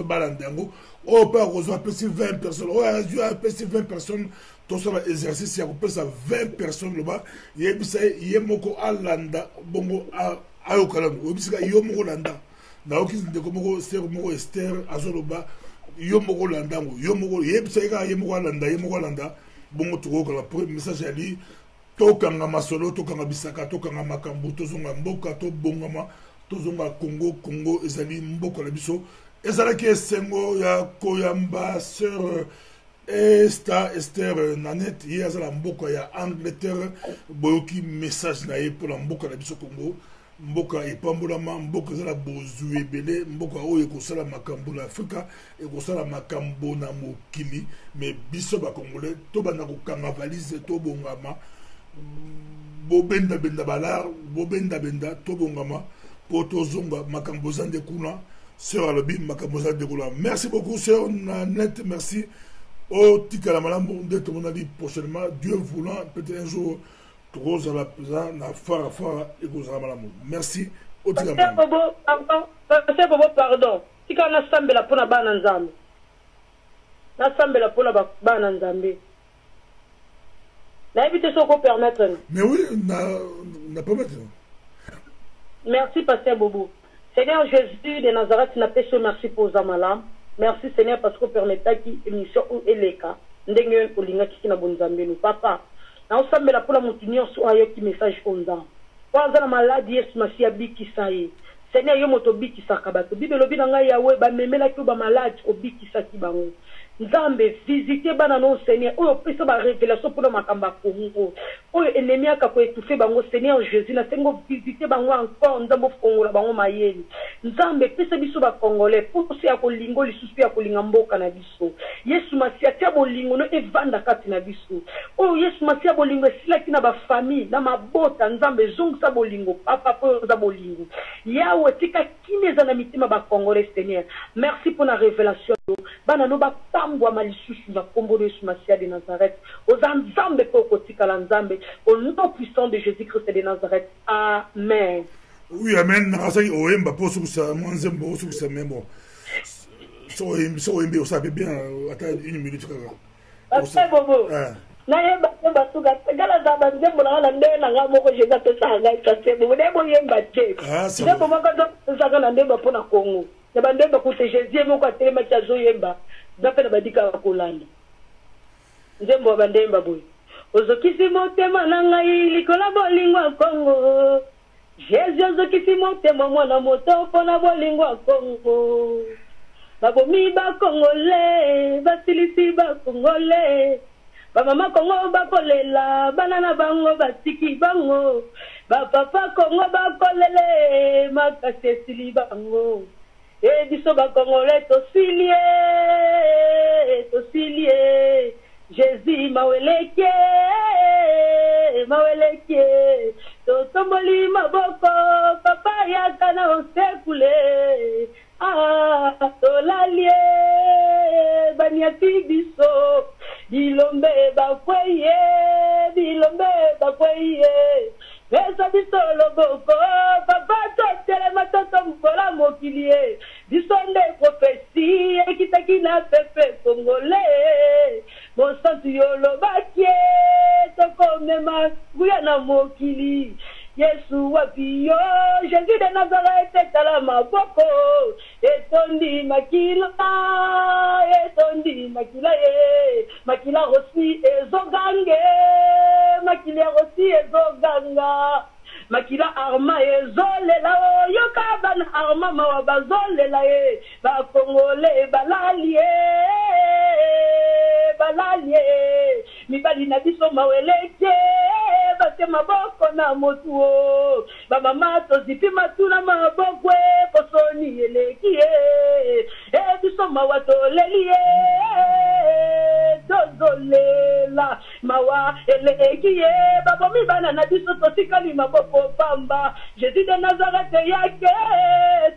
balandango. Oh, pas Rosa, peut 20 personnes, oh, Dieu, peut 20 personnes, tout ça, l'exercice, il y a 20 personnes là-bas, il y a moko alanda, bongo, ayo kalam obisika yo moko landa na okisi ndeko moko ser moko Esther azoloba yo moko landa ngo yo moko yebisika yo moko landa bongo tuko kala pour message ali tokanga masolo tokanga bisaka tokanga makambo tozonga mboka to bongama tozonga Congo ezali mboka la biso ezala ki esengo ya koyamba sœur Esther Nanette ye azala mboka ya Angleterre boyoki message na ye pour la mboka la biso Congo mboka epambolama mboka zala bozu ebele mboka oyo ekosala makambo na Afrika ekosala makambo na mokili mais biso ba Congolais to bana kokanga valise to bongama bobenda balar bobenda to bongama po tozonga makambo zande kuna sœur alobi makambo zande kuna. Merci beaucoup sœur Nanette, merci au tikala malambo ndeto monali prochainement Dieu voulant peut-être un jour. Merci. Pasteur Bobo, pardon. Si on a sambela pour la banane, na sambela pour la banane zambé. Na évité ce qu'on permettre. Mais oui, n'a pas maintenant. Merci, Pasteur Bobo. Seigneur Jésus de Nazareth, n'a pas merci pour Zamalam. Merci, Seigneur, parce qu'on permet qui émission ou eleka. N'dengue ou linga qui na bon zambé nous papa. Na osambela pour mutunyo so ayo ki message onda kwanza na maladi yesu masia biki saye Seigneur yo moto biki sakabato bibelo binanga yawe ba memela ki ba maladi obiki saki bango Nzambe visiter bana non Seigneur oyo pesa ba révélation pour makamba kongo oyo ennemi aka ko étouffer bango Seigneur Jésus na sengo visiter bango encore ndambo kongola bango mayeli Nzambe pesa biso ba congolais pour se ya kolingo lisusu ya kolinga mboka na biso Yesu masia tia bolingo no evanda kati na biso oyo Yesu masia bolingo silaki na ba famille na mabota Nzambe zongisa bolingo papa po za bolingo yawe tika kineza na mitima ba congolais Seigneur merci pour la révélation bana no ba tambwa malisusu na kombo de Yesu Masia de Nazareth aux Nzambe ko kotika la Nzambe au nom puissant de Jésus-Christ de Nazareth amen. Oui, amen. Nasaki oyemba pour ça, moi nzembo sur ça même bon. So yembe on savait bien attends une minute kaka. C'est bobo. Na yemba basuka gala za banzembo na ndé na nga moko je gato sa nga c'est bobo ndebo yemba te. Ndebo moko zo saka na ndebo pona Congo. Ya bandemba ku te Jésus moko atelema cha zo yemba. Zape na badika kolanda. Nzembo bandemba boy. Ozokisi motema na ngai likola bolingo Congo. Jésus ozokisi motema mwana moto pona bolingo Congo. Babomi ba Congolais, basilisi ba Congolais. Ba mama Congo ba kolela, banana bango batiki bango. Ba papa Congo ba kolele, makase sili bango. E biso ba Congolais to silie. Jésus maweleke to tomboli maboko papa ya kana osekule to lalie banyati biso bilombe bakweye pesa biso loboko papa totelema toto mpola mokilie biso nde prophétie ekitaki na pepe congolais mosantu yolobakie tokomema nguya na mokili Yesu wapi yo Jésus de Nazareth tala maboko etondi makila ye makila rosi ezogange makila arma ezolela yoka ban arma mawa bazolela ye ba Congolais balalie mibali na biso maweleke bate maboko na motuo ba mama tozipi matuna maboko posoni eleki biso mawatolelie dozolela mawa eleki babomi bana na biso totikali maboko pamba Jésus de Nazareth yake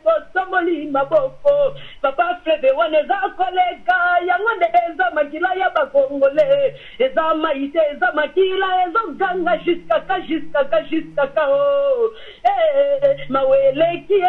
tosomoli maboko papa fleve waneza kolega yango nde eza makila ya bakongole eza maite eza makila ezoganga jusqu'à oh maweleki